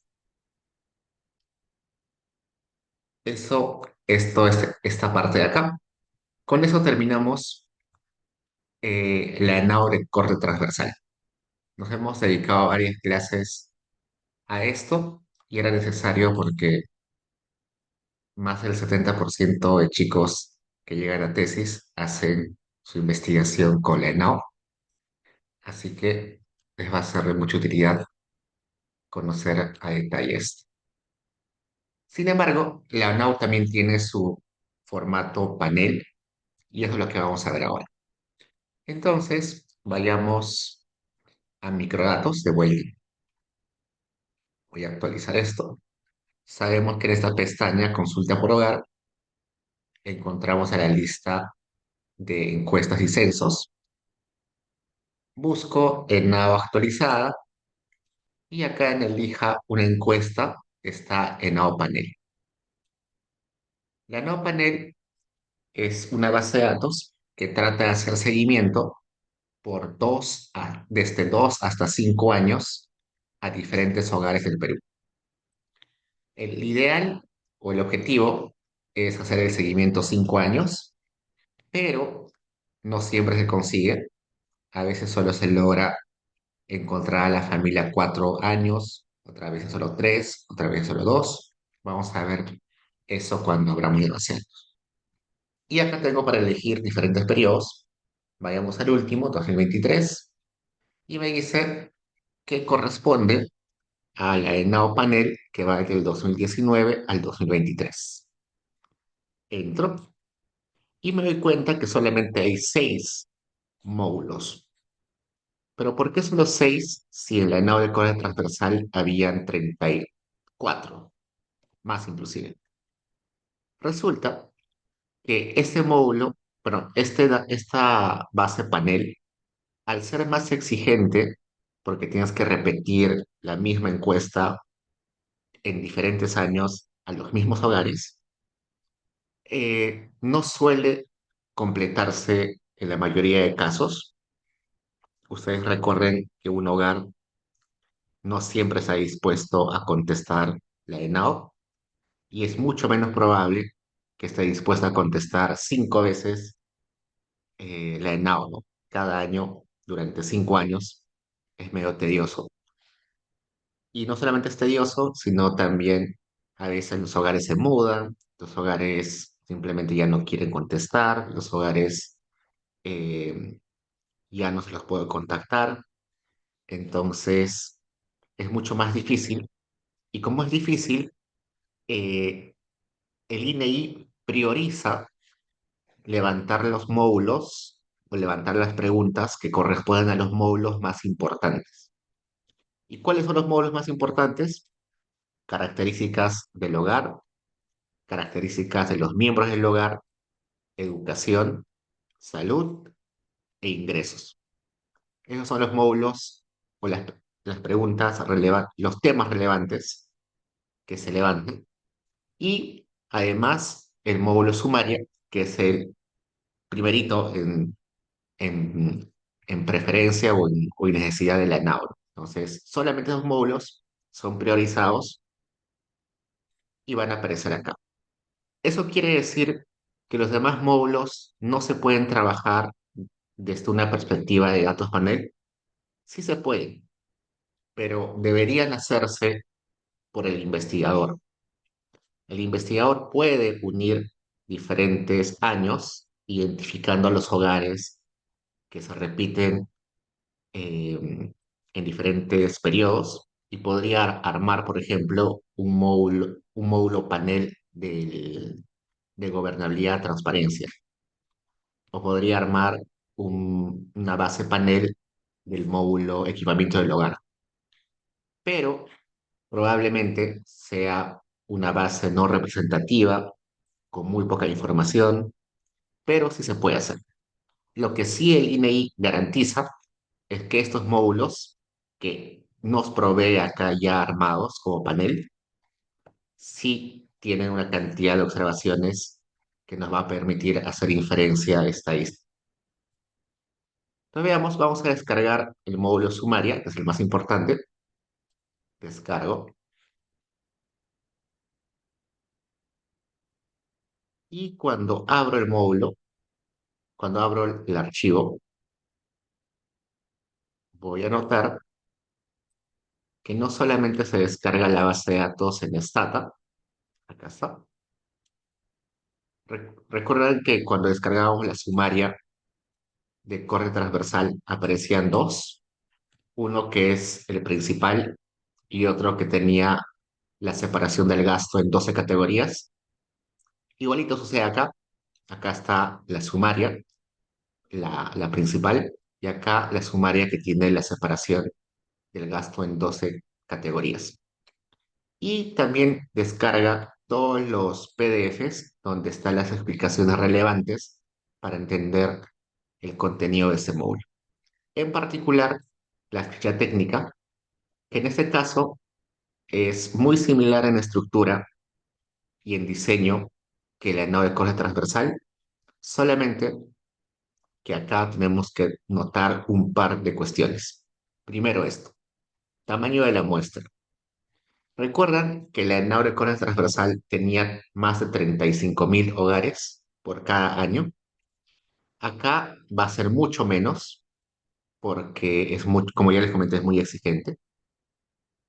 esto es esta parte de acá. Con eso terminamos la NAO de corte transversal. Nos hemos dedicado varias clases a esto y era necesario porque más del 70% de chicos que llegan a tesis hacen su investigación con la ENAU, así que les va a ser de mucha utilidad conocer a detalles. Sin embargo, la ENAU también tiene su formato panel y eso es lo que vamos a ver ahora. Entonces, vayamos a microdatos de vuelta. Voy a actualizar esto. Sabemos que en esta pestaña Consulta por hogar encontramos a la lista de encuestas y censos. Busco en nada actualizada y acá en Elija una encuesta está en Panel. La Panel es una base de datos que trata de hacer seguimiento desde 2 hasta 5 años a diferentes hogares del Perú. El ideal o el objetivo es hacer el seguimiento 5 años, pero no siempre se consigue. A veces solo se logra encontrar a la familia 4 años, otra vez solo 3, otra vez solo 2. Vamos a ver eso cuando abramos el océano. Y acá tengo para elegir diferentes periodos. Vayamos al último, 2023, y me dice que corresponde a la ENAO panel que va del 2019 al 2023. Entro y me doy cuenta que solamente hay 6 módulos. Pero ¿por qué solo 6 si en la ENAO de corte transversal habían 34, más inclusive? Resulta que este módulo, bueno, esta base panel, al ser más exigente, porque tienes que repetir la misma encuesta en diferentes años a los mismos hogares, no suele completarse en la mayoría de casos. Ustedes recuerden que un hogar no siempre está dispuesto a contestar la ENAO y es mucho menos probable que esté dispuesta a contestar 5 veces la ENAO, ¿no? Cada año, durante 5 años, es medio tedioso. Y no solamente es tedioso, sino también a veces los hogares se mudan, los hogares simplemente ya no quieren contestar, los hogares eh, ya no se los puede contactar, entonces es mucho más difícil. Y como es difícil, eh, el INEI prioriza levantar los módulos o levantar las preguntas que corresponden a los módulos más importantes. ¿Y cuáles son los módulos más importantes? Características del hogar, características de los miembros del hogar, educación, salud e ingresos. Esos son los módulos o las preguntas relevantes, los temas relevantes que se levantan. Y además el módulo sumaria, que es el primerito en, en preferencia o en necesidad de la NAO. Entonces, solamente esos módulos son priorizados y van a aparecer acá. Eso quiere decir que los demás módulos no se pueden trabajar desde una perspectiva de datos panel. Sí se pueden, pero deberían hacerse por el investigador. El investigador puede unir diferentes años, identificando los hogares que se repiten en diferentes periodos y podría armar, por ejemplo, un módulo panel de gobernabilidad transparencia o podría armar una base panel del módulo equipamiento del hogar, pero probablemente sea una base no representativa, con muy poca información, pero sí se puede hacer. Lo que sí el INEI garantiza es que estos módulos que nos provee acá ya armados como panel, sí tienen una cantidad de observaciones que nos va a permitir hacer inferencia estadística. Entonces veamos, vamos a descargar el módulo sumaria, que es el más importante. Descargo. Y cuando abro el módulo, cuando abro el archivo, voy a notar que no solamente se descarga la base de datos en Stata, acá está. Recuerdan que cuando descargábamos la sumaria de corte transversal aparecían dos, uno que es el principal y otro que tenía la separación del gasto en 12 categorías. Igualito sucede acá. Acá está la sumaria, la principal, y acá la sumaria que tiene la separación del gasto en 12 categorías. Y también descarga todos los PDFs donde están las explicaciones relevantes para entender el contenido de ese módulo. En particular, la ficha técnica, que en este caso es muy similar en estructura y en diseño que la nave corte transversal, solamente que acá tenemos que notar un par de cuestiones. Primero esto, tamaño de la muestra. ¿Recuerdan que la nave corte transversal tenía más de 35.000 hogares por cada año? Acá va a ser mucho menos porque es muy, como ya les comenté, es muy exigente.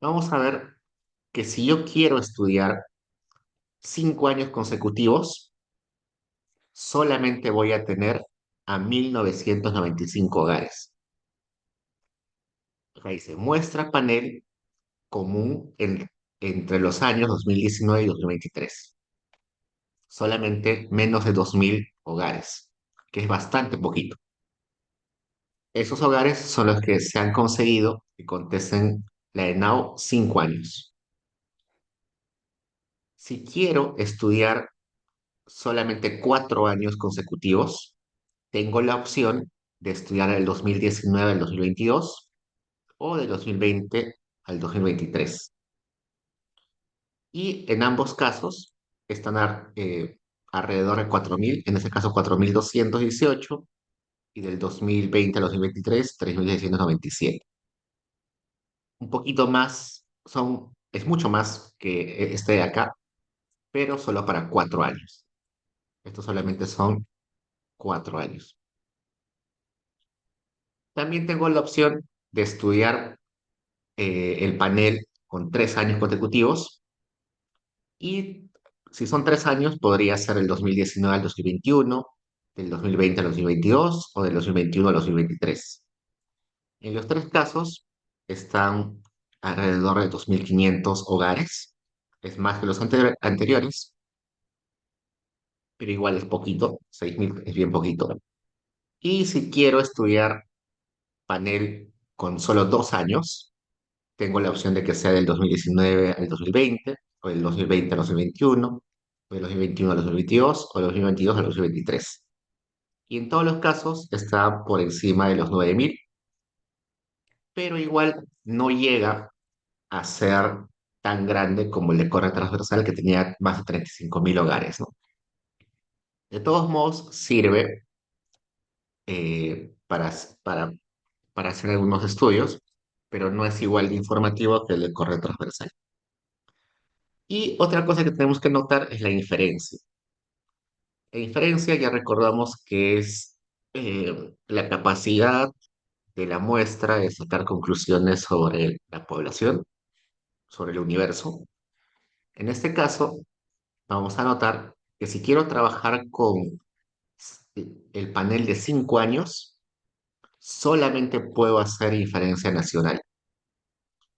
Vamos a ver que si yo quiero estudiar 5 años consecutivos, solamente voy a tener a 1.995 hogares. Acá dice, muestra panel común entre los años 2019 y 2023. Solamente menos de 2.000 hogares, que es bastante poquito. Esos hogares son los que se han conseguido que contesten la ENAU 5 años. Si quiero estudiar solamente 4 años consecutivos, tengo la opción de estudiar del 2019 al 2022 o del 2020 al 2023. Y en ambos casos están alrededor de 4.000, en este caso 4.218, y del 2020 al 2023, 3.697. Un poquito más, es mucho más que este de acá, pero solo para 4 años. Estos solamente son 4 años. También tengo la opción de estudiar el panel con 3 años consecutivos y si son 3 años podría ser el 2019 al 2021, del 2020 al 2022 o del 2021 al 2023. En los tres casos están alrededor de 2.500 hogares, es más que los anteriores, pero igual es poquito, 6.000 es bien poquito. Y si quiero estudiar panel con solo 2 años, tengo la opción de que sea del 2019 al 2020, o del 2020 al 2021, o del 2021 al 2022, o del 2022 al 2023. Y en todos los casos está por encima de los 9.000, pero igual no llega a ser tan grande como el de Corre Transversal, que tenía más de 35.000 hogares, ¿no? De todos modos, sirve para hacer algunos estudios, pero no es igual de informativo que el de Corre Transversal. Y otra cosa que tenemos que notar es la inferencia. La inferencia ya recordamos que es la capacidad de la muestra de sacar conclusiones sobre la población, sobre el universo. En este caso, vamos a notar que si quiero trabajar con el panel de 5 años, solamente puedo hacer inferencia nacional.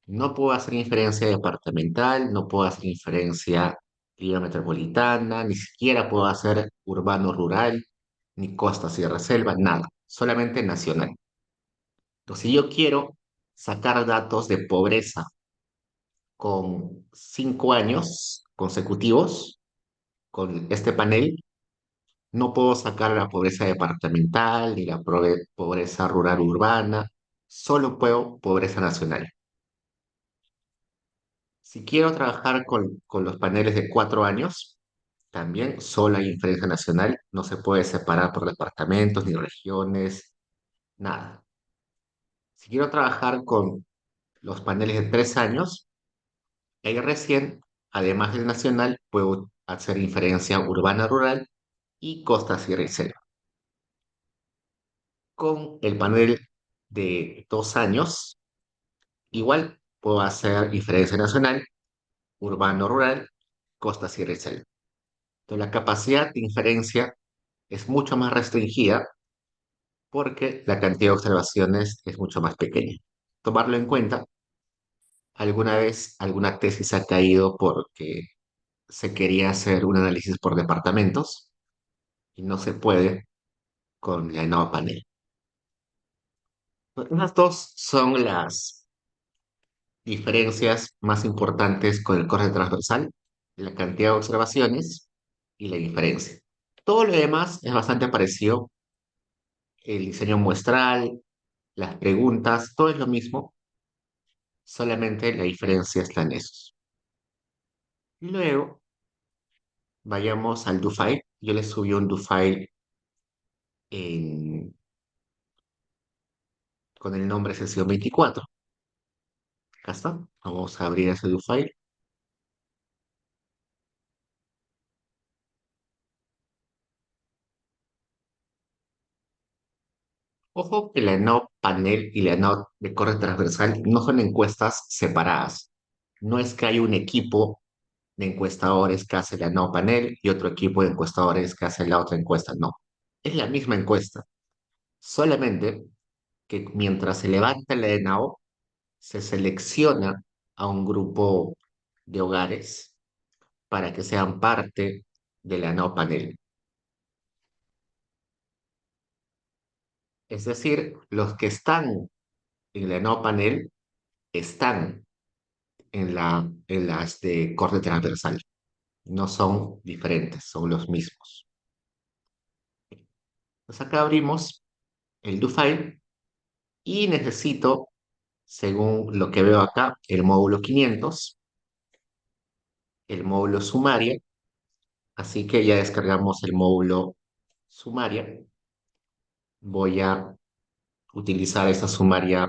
No puedo hacer inferencia departamental, no puedo hacer inferencia liga metropolitana, ni siquiera puedo hacer urbano-rural, ni costa-sierra-selva, nada, solamente nacional. Entonces, si yo quiero sacar datos de pobreza con 5 años consecutivos, con este panel, no puedo sacar la pobreza departamental ni la pobreza rural urbana, solo puedo pobreza nacional. Si quiero trabajar con los paneles de 4 años, también solo hay inferencia nacional, no se puede separar por departamentos ni regiones, nada. Si quiero trabajar con los paneles de 3 años, ahí recién, además del nacional, puedo hacer inferencia urbana-rural y costa-sierra y selva. Con el panel de 2 años, igual puedo hacer inferencia nacional, urbano-rural, costa, sierra y selva. Entonces, la capacidad de inferencia es mucho más restringida porque la cantidad de observaciones es mucho más pequeña. Tomarlo en cuenta, alguna vez alguna tesis ha caído porque se quería hacer un análisis por departamentos y no se puede con la nueva panel. Estas dos son las diferencias más importantes con el corte transversal, la cantidad de observaciones y la inferencia. Todo lo demás es bastante parecido, el diseño muestral, las preguntas, todo es lo mismo, solamente la diferencia está en esos. Luego, vayamos al do-file. Yo le subí un do-file con el nombre sesión 24. Acá está. Vamos a abrir ese do-file. Ojo que la no panel y la no de corte transversal no son encuestas separadas. No es que hay un equipo de encuestadores que hace la no panel y otro equipo de encuestadores que hace la otra encuesta. No. Es la misma encuesta. Solamente que mientras se levanta la ENAO, se selecciona a un grupo de hogares para que sean parte de la no panel. Es decir, los que están en la no panel están en las de corte transversal. No son diferentes, son los mismos. Pues acá abrimos el do file y necesito, según lo que veo acá, el módulo 500, el módulo sumaria. Así que ya descargamos el módulo sumaria. Voy a utilizar esta sumaria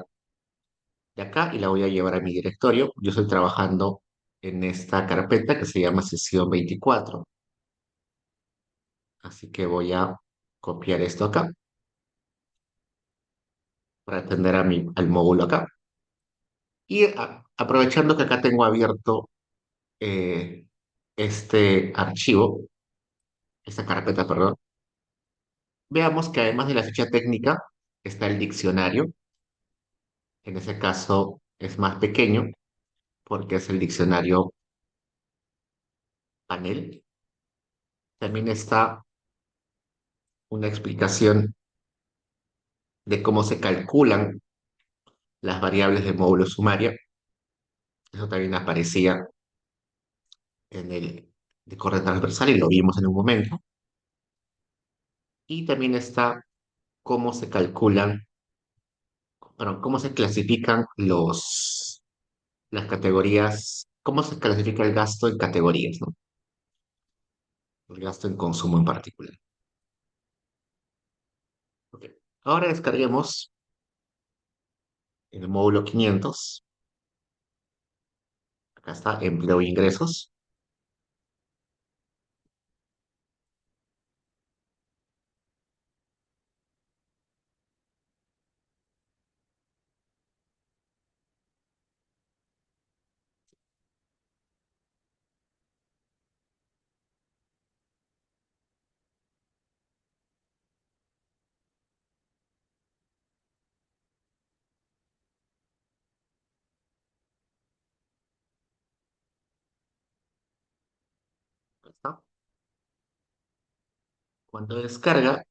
de acá y la voy a llevar a mi directorio. Yo estoy trabajando en esta carpeta que se llama sesión 24. Así que voy a copiar esto acá para atender al módulo acá. Y aprovechando que acá tengo abierto eh, este archivo, esta carpeta, perdón, veamos que además de la ficha técnica está el diccionario. En ese caso es más pequeño porque es el diccionario panel. También está una explicación de cómo se calculan las variables del módulo sumaria. Eso también aparecía en el de corte transversal y lo vimos en un momento. Y también está cómo se calculan, bueno, cómo se clasifican las categorías, cómo se clasifica el gasto en categorías, ¿no? El gasto en consumo en particular. Ok. Ahora descarguemos el módulo 500. Acá está, empleo e ingresos. Acá está. Cuando descarga,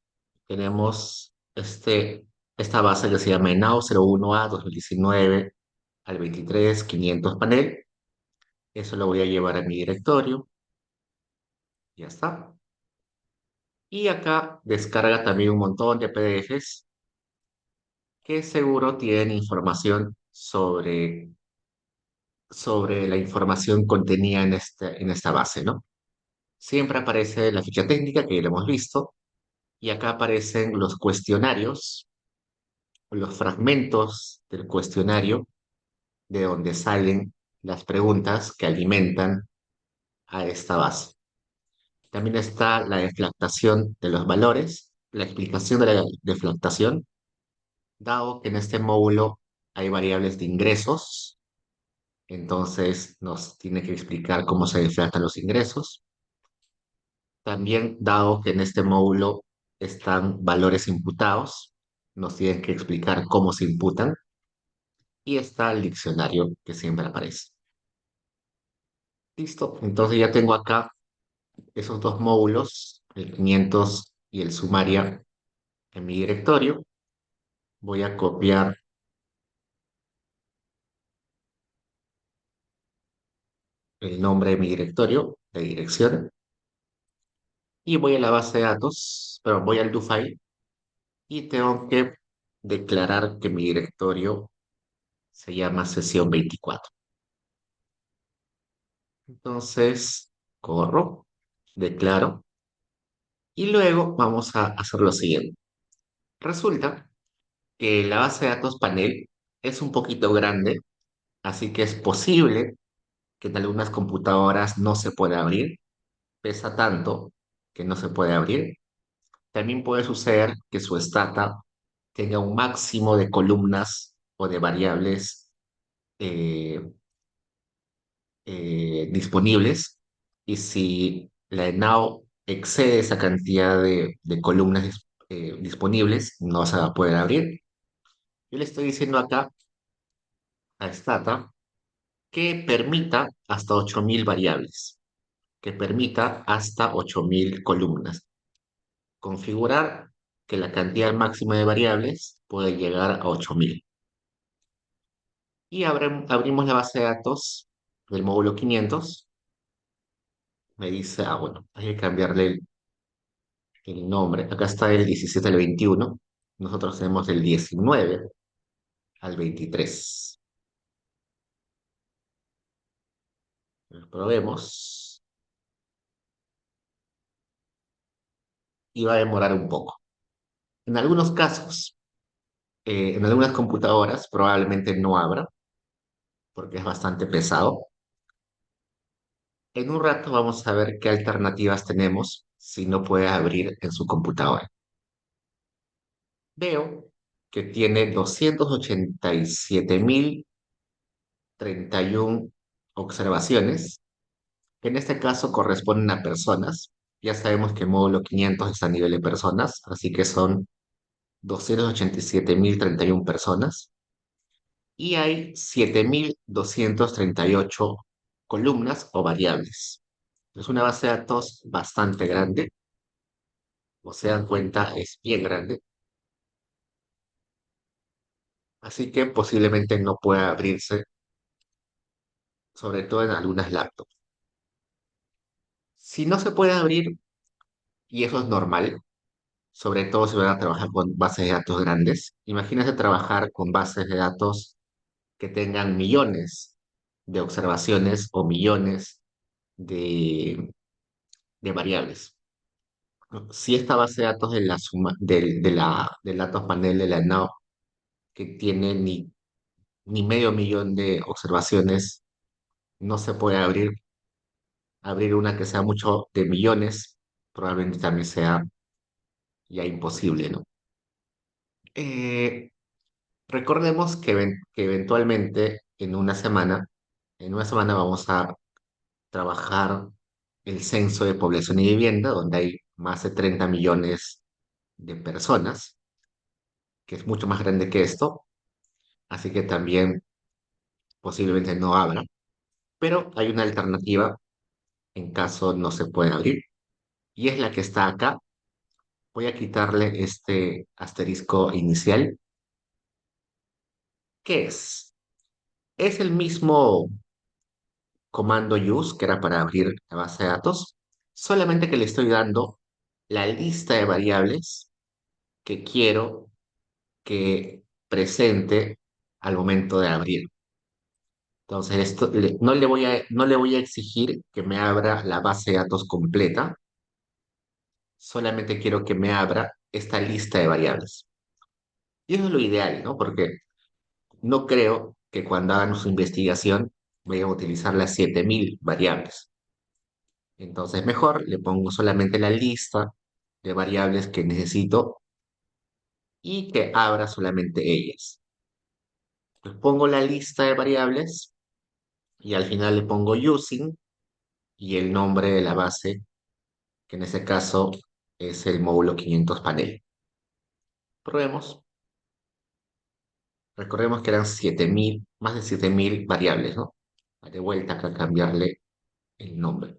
tenemos esta base que se llama ENAO 01A 2019 al 23 500 panel. Eso lo voy a llevar a mi directorio. Ya está. Y acá descarga también un montón de PDFs que seguro tienen información sobre la información contenida en esta base, ¿no? Siempre aparece la ficha técnica que ya lo hemos visto y acá aparecen los cuestionarios, los fragmentos del cuestionario de donde salen las preguntas que alimentan a esta base. También está la deflactación de los valores, la explicación de la deflactación, dado que en este módulo hay variables de ingresos, Entonces nos tiene que explicar cómo se deflactan los ingresos. También, dado que en este módulo están valores imputados, nos tienen que explicar cómo se imputan y está el diccionario que siempre aparece. Listo, entonces ya tengo acá esos dos módulos, el 500 y el sumaria, en mi directorio. Voy a copiar el nombre de mi directorio, de dirección, y voy a la base de datos, pero voy al do file y tengo que declarar que mi directorio se llama sesión 24. Entonces, corro, declaro, y luego vamos a hacer lo siguiente. Resulta que la base de datos panel es un poquito grande, así que es posible que en algunas computadoras no se pueda abrir, pesa tanto que no se puede abrir. También puede suceder que su stata tenga un máximo de columnas o de variables eh, disponibles, y si la ENAO excede esa cantidad de columnas disponibles, no se va a poder abrir. Yo le estoy diciendo acá a Stata que permita hasta 8.000 variables, que permita hasta 8.000 columnas. Configurar que la cantidad máxima de variables puede llegar a 8.000. Y abrimos la base de datos del módulo 500. Me dice, bueno, hay que cambiarle el nombre. Acá está el 17 al 21. Nosotros tenemos del 19 al 23. Probemos y va a demorar un poco. En algunos casos, en algunas computadoras probablemente no abra porque es bastante pesado. En un rato vamos a ver qué alternativas tenemos si no puede abrir en su computadora. Veo que tiene 287.031 observaciones, que en este caso corresponden a personas. Ya sabemos que módulo 500 está a nivel de personas, así que son 287.031 personas. Y hay 7.238 columnas o variables. Es una base de datos bastante grande, como se dan cuenta, es bien grande, así que posiblemente no pueda abrirse, sobre todo en algunas laptops. Si no se puede abrir, y eso es normal, sobre todo si van a trabajar con bases de datos grandes, imagínate trabajar con bases de datos que tengan millones de observaciones o millones de variables. Si esta base de datos de la suma, del datos panel de la NAO, que tiene ni medio millón de observaciones, no se puede abrir una que sea mucho de millones, probablemente también sea ya imposible, ¿no? Eh, Recordemos que eventualmente en una semana vamos a trabajar el censo de población y vivienda, donde hay más de 30 millones de personas, que es mucho más grande que esto, así que también posiblemente no abra, pero hay una alternativa en caso no se pueda abrir, y es la que está acá. Voy a quitarle este asterisco inicial. ¿Qué es? Es el mismo comando use que era para abrir la base de datos, solamente que le estoy dando la lista de variables que quiero que presente al momento de abrir. Entonces, no le voy a exigir que me abra la base de datos completa, solamente quiero que me abra esta lista de variables. Y eso es lo ideal, ¿no? Porque no creo que cuando hagan su investigación vayan a utilizar las 7.000 variables. Entonces, mejor le pongo solamente la lista de variables que necesito y que abra solamente ellas. Les pongo la lista de variables y al final le pongo using y el nombre de la base, que en este caso es el módulo 500 panel. Probemos. Recordemos que eran 7.000, más de 7.000 variables, ¿no? De vuelta acá cambiarle el nombre.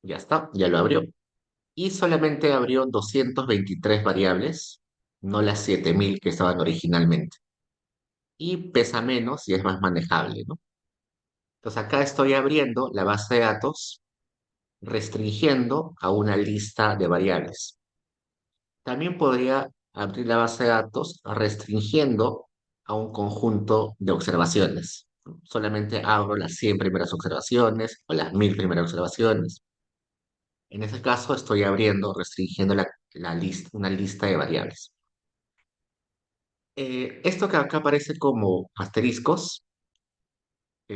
Ya está, ya lo abrió. Y solamente abrió 223 variables, no las 7.000 que estaban originalmente. Y pesa menos y es más manejable, ¿no? Entonces acá estoy abriendo la base de datos, restringiendo a una lista de variables. También podría abrir la base de datos restringiendo a un conjunto de observaciones. Solamente abro las 100 primeras observaciones o las 1.000 primeras observaciones. En ese caso estoy abriendo, restringiendo la lista, una lista de variables. Esto que acá aparece como asteriscos,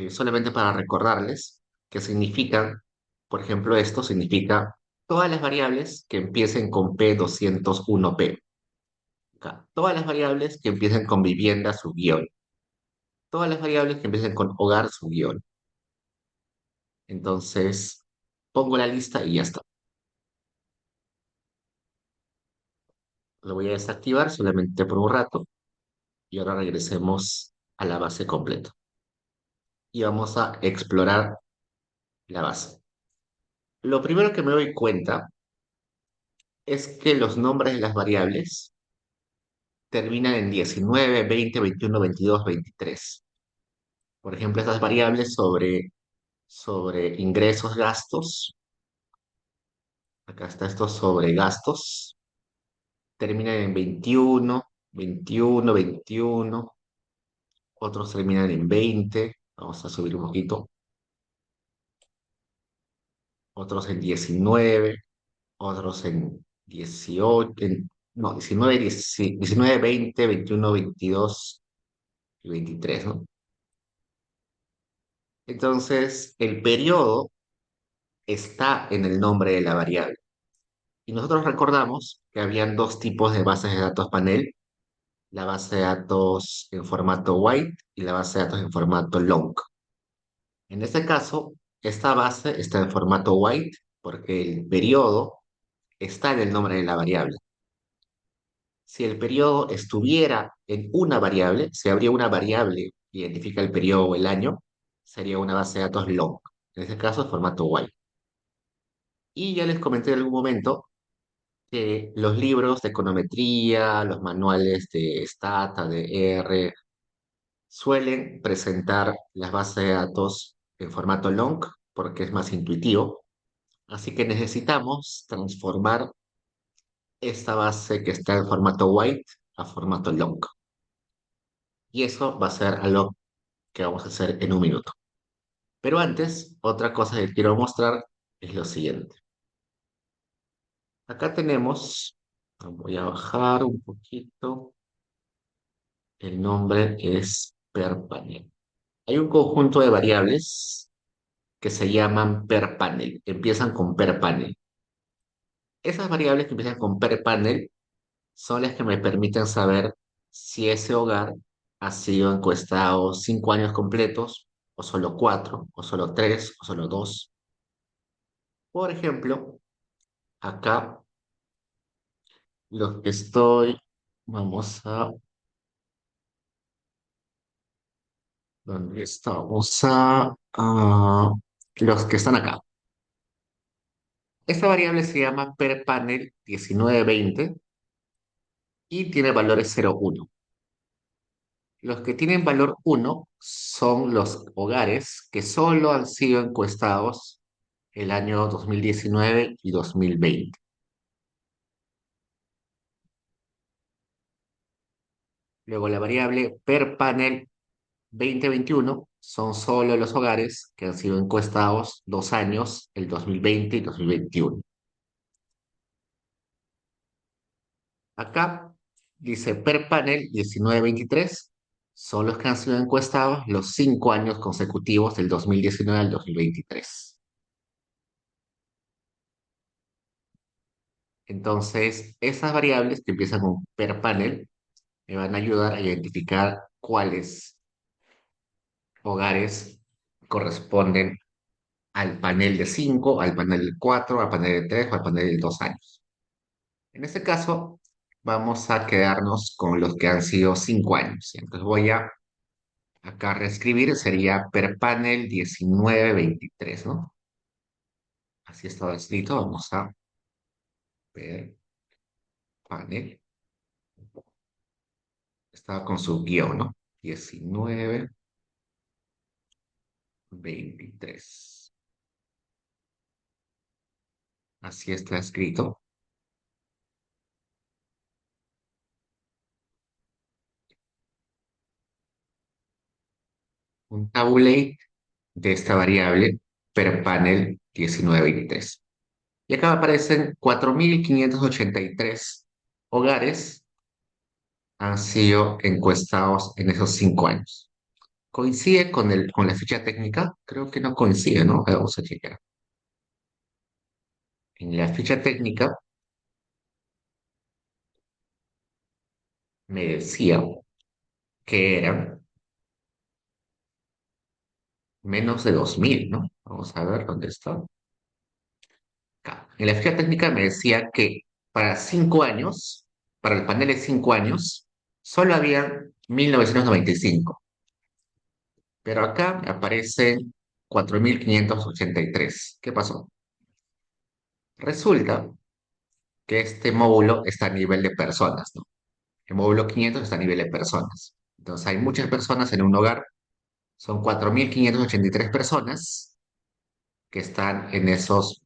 solamente para recordarles que significan, por ejemplo, esto significa todas las variables que empiecen con P201P. Acá, todas las variables que empiecen con vivienda, su guión. Todas las variables que empiecen con hogar, su guión. Entonces, pongo la lista y ya está. Lo voy a desactivar solamente por un rato y ahora regresemos a la base completa. Y vamos a explorar la base. Lo primero que me doy cuenta es que los nombres de las variables terminan en 19, 20, 21, 22, 23. Por ejemplo, estas variables sobre ingresos, gastos. Acá está esto sobre gastos. Terminan en 21, 21, 21. Otros terminan en 20. Vamos a subir un poquito. Otros en 19. Otros en 18. No, 19, 19, 20, 21, 22 y 23, ¿no? Entonces, el periodo está en el nombre de la variable. Y nosotros recordamos que habían dos tipos de bases de datos panel, la base de datos en formato white y la base de datos en formato long. En este caso, esta base está en formato white porque el periodo está en el nombre de la variable. Si el periodo estuviera en una variable, si habría una variable que identifica el periodo o el año, sería una base de datos long. En este caso, formato white. Y ya les comenté en algún momento que los libros de econometría, los manuales de Stata, de R, suelen presentar las bases de datos en formato long porque es más intuitivo. Así que necesitamos transformar esta base que está en formato white a formato long. Y eso va a ser algo que vamos a hacer en un minuto. Pero antes, otra cosa que quiero mostrar es lo siguiente. Acá tenemos, voy a bajar un poquito, el nombre es per panel. Hay un conjunto de variables que se llaman per panel, empiezan con per panel. Esas variables que empiezan con per panel son las que me permiten saber si ese hogar ha sido encuestado 5 años completos, o solo 4, o solo 3, o solo 2. Por ejemplo, acá los que estoy, vamos a, ¿dónde está? Vamos a los que están acá. Esta variable se llama per panel 1920 y tiene valores 0, 1. Los que tienen valor 1 son los hogares que solo han sido encuestados el año 2019 y 2020. Luego la variable per panel 2021 son solo los hogares que han sido encuestados 2 años, el 2020 y 2021. Acá dice per panel 1923 son los que han sido encuestados los 5 años consecutivos del 2019 al 2023. Entonces, esas variables que empiezan con per panel me van a ayudar a identificar cuáles hogares corresponden al panel de 5, al panel de 4, al panel de 3 o al panel de 2 años. En este caso, vamos a quedarnos con los que han sido 5 años. Entonces voy a acá reescribir, sería per panel 1923, ¿no? Así estaba escrito, vamos a per panel, estaba con su guión, ¿no? 1923. Así está escrito. Un tabulate de esta variable per panel 1923. Y acá aparecen 4.583 hogares han sido encuestados en esos 5 años. ¿Coincide con la ficha técnica? Creo que no coincide, ¿no? Vamos a chequear. En la ficha técnica me decía que eran menos de 2.000, ¿no? Vamos a ver dónde está. Acá. En la ficha técnica me decía que para 5 años, para el panel de 5 años, solo había 1.995. Pero acá me aparecen 4.583. ¿Qué pasó? Resulta que este módulo está a nivel de personas, ¿no? El módulo 500 está a nivel de personas. Entonces hay muchas personas en un hogar. Son 4.583 personas que están en esos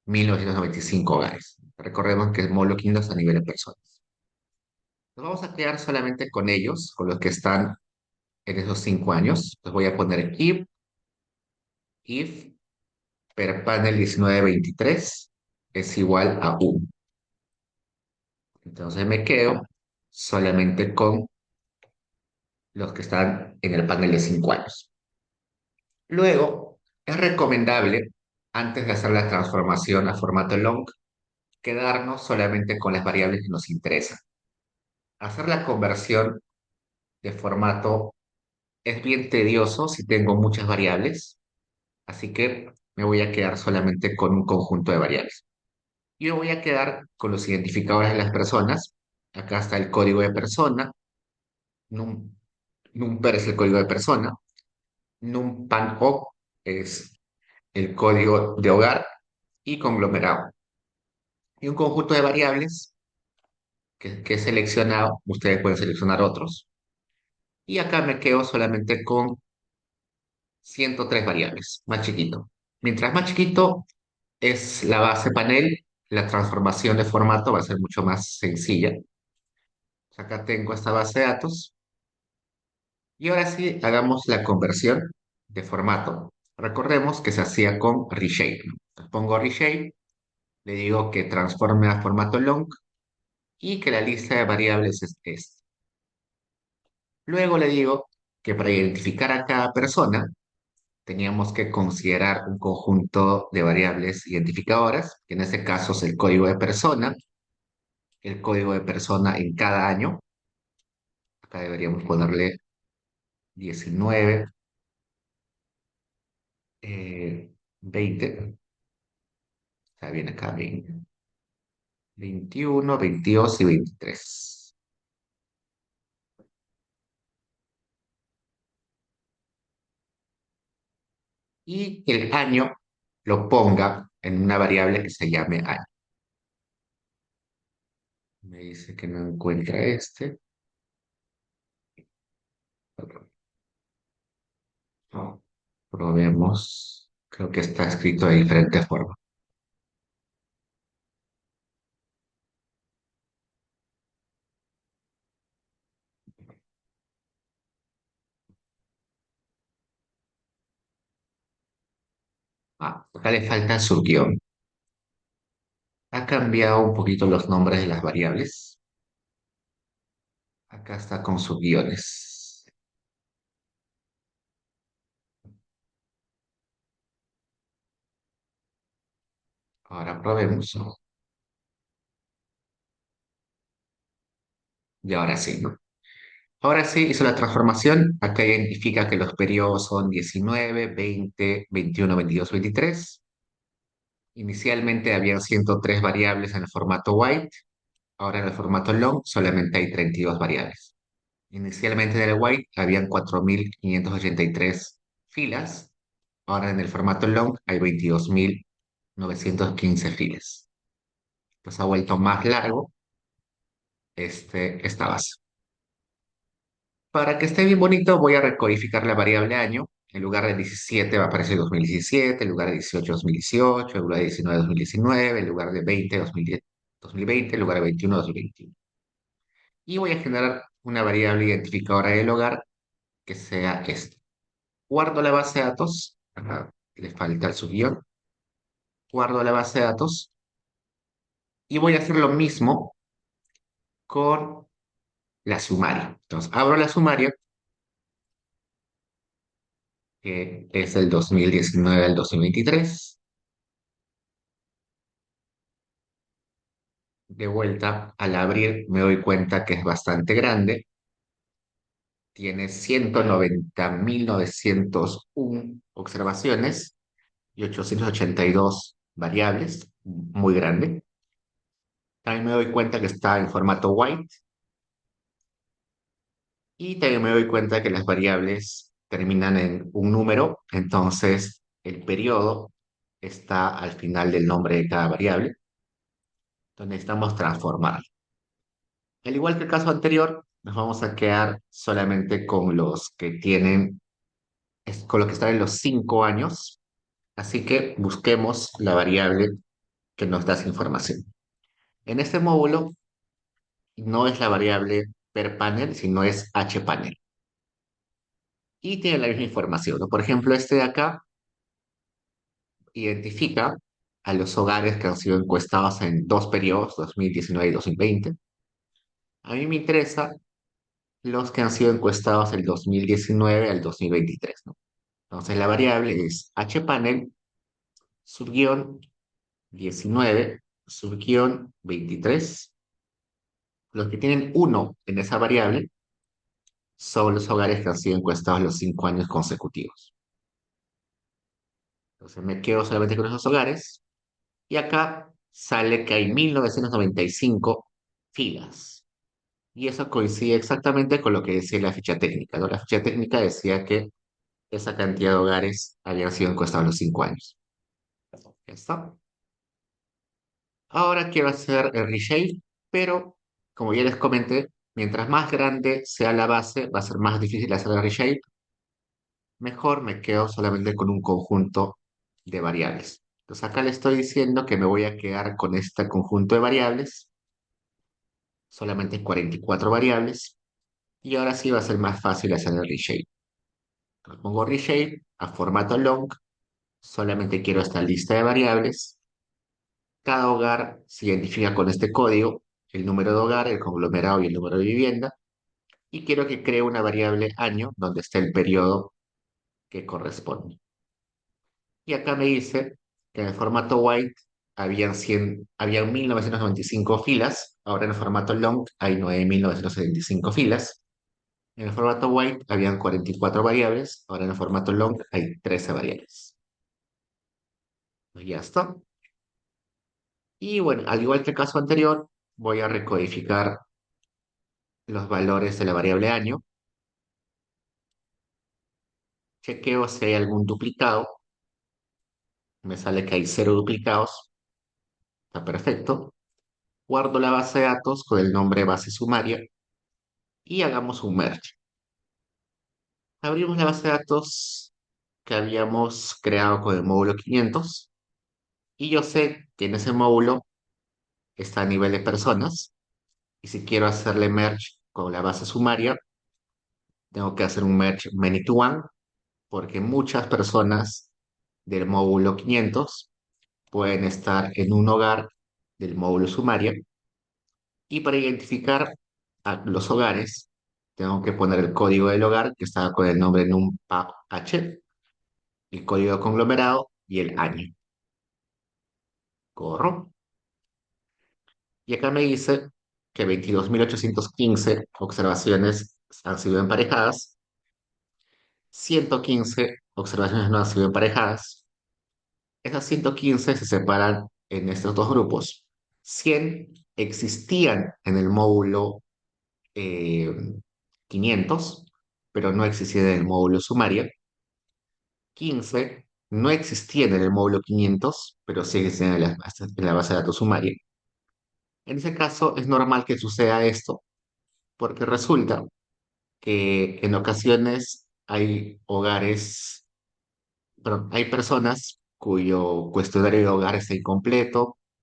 1.995 hogares. Recordemos que el módulo 500 está a nivel de personas. Nos vamos a quedar solamente con ellos, con los que están en esos 5 años. Les voy a poner if per panel 1923 es igual a 1. Entonces me quedo solamente con los que están en el panel de 5 años. Luego, es recomendable, antes de hacer la transformación a formato long, quedarnos solamente con las variables que nos interesan. Hacer la conversión de formato es bien tedioso si tengo muchas variables, así que me voy a quedar solamente con un conjunto de variables. Yo voy a quedar con los identificadores de las personas. Acá está el código de persona, num, numper es el código de persona, numpanhoc es el código de hogar y conglomerado. Y un conjunto de variables que he seleccionado, ustedes pueden seleccionar otros. Y acá me quedo solamente con 103 variables, más chiquito. Mientras más chiquito es la base panel, la transformación de formato va a ser mucho más sencilla. Acá tengo esta base de datos. Y ahora sí, hagamos la conversión de formato. Recordemos que se hacía con reshape, ¿no? Entonces pongo reshape, le digo que transforme a formato long y que la lista de variables es esta. Luego le digo que para identificar a cada persona teníamos que considerar un conjunto de variables identificadoras, que en este caso es el código de persona en cada año. Acá deberíamos ponerle 19, 20, está bien acá, 20, 21, 22 y 23. Y el año lo ponga en una variable que se llame año. Me dice que no encuentra este. No, probemos. Creo que está escrito de diferente forma. Acá le falta su guión. Ha cambiado un poquito los nombres de las variables. Acá está con sus guiones. Ahora probemos, ¿no? Y ahora sí, ¿no? Ahora sí hizo la transformación. Acá identifica que los periodos son 19, 20, 21, 22, 23. Inicialmente habían 103 variables en el formato white. Ahora en el formato long solamente hay 32 variables. Inicialmente en el white habían 4.583 filas. Ahora en el formato long hay 22.915 filas. Pues ha vuelto más largo esta base. Para que esté bien bonito, voy a recodificar la variable año. En lugar de 17 va a aparecer 2017, en lugar de 18, 2018, en lugar de 19, 2019, en lugar de 20, 2010, 2020, en lugar de 21, 2021. Y voy a generar una variable identificadora del hogar que sea esta. Guardo la base de datos, ajá, le falta el subguión, guardo la base de datos y voy a hacer lo mismo con la sumaria. Entonces, abro la sumaria, que es del 2019 al 2023. De vuelta, al abrir me doy cuenta que es bastante grande. Tiene 190.901 observaciones y 882 variables, muy grande. También me doy cuenta que está en formato white y también me doy cuenta que las variables terminan en un número, entonces el periodo está al final del nombre de cada variable, entonces necesitamos transformarlo. Al igual que el caso anterior, nos vamos a quedar solamente con los que tienen, con los que están en los 5 años, así que busquemos la variable que nos da esa información. En este módulo no es la variable per panel, sino es hpanel. Y tiene la misma información, ¿no? Por ejemplo, este de acá identifica a los hogares que han sido encuestados en dos periodos, 2019 y 2020. A mí me interesa los que han sido encuestados del 2019 al 2023, ¿no? Entonces la variable es hpanel subguión 19 subguión 23. Los que tienen uno en esa variable son los hogares que han sido encuestados los 5 años consecutivos. Entonces me quedo solamente con esos hogares y acá sale que hay 1.995 filas. Y eso coincide exactamente con lo que decía la ficha técnica, ¿no? La ficha técnica decía que esa cantidad de hogares habían sido encuestados los 5 años. ¿Ya está? Ahora quiero hacer el reshape, pero como ya les comenté, mientras más grande sea la base, va a ser más difícil hacer el reshape. Mejor me quedo solamente con un conjunto de variables. Entonces acá le estoy diciendo que me voy a quedar con este conjunto de variables, solamente 44 variables, y ahora sí va a ser más fácil hacer el reshape. Entonces pongo reshape a formato long, solamente quiero esta lista de variables. Cada hogar se identifica con este código, el número de hogar, el conglomerado y el número de vivienda, y quiero que cree una variable año donde esté el periodo que corresponde. Y acá me dice que en el formato white habían 1.995 filas, ahora en el formato long hay 9.975 filas. En el formato white habían 44 variables, ahora en el formato long hay 13 variables. Pues ya está. Y bueno, al igual que el caso anterior, voy a recodificar los valores de la variable año. Chequeo si hay algún duplicado. Me sale que hay cero duplicados. Está perfecto. Guardo la base de datos con el nombre base sumaria y hagamos un merge. Abrimos la base de datos que habíamos creado con el módulo 500 y yo sé que en ese módulo está a nivel de personas y si quiero hacerle merge con la base sumaria, tengo que hacer un merge many to one porque muchas personas del módulo 500 pueden estar en un hogar del módulo sumaria y para identificar a los hogares tengo que poner el código del hogar que está con el nombre numpah, el código de conglomerado y el año. Corro. Y acá me dice que 22.815 observaciones han sido emparejadas, 115 observaciones no han sido emparejadas. Esas 115 se separan en estos dos grupos. 100 existían en el módulo eh, 500, pero no existían en el módulo sumario. 15 no existían en el módulo 500, pero sí existían en la base de datos sumaria. En ese caso, es normal que suceda esto, porque resulta que en ocasiones hay hogares, perdón, hay personas cuyo cuestionario de hogar está incompleto,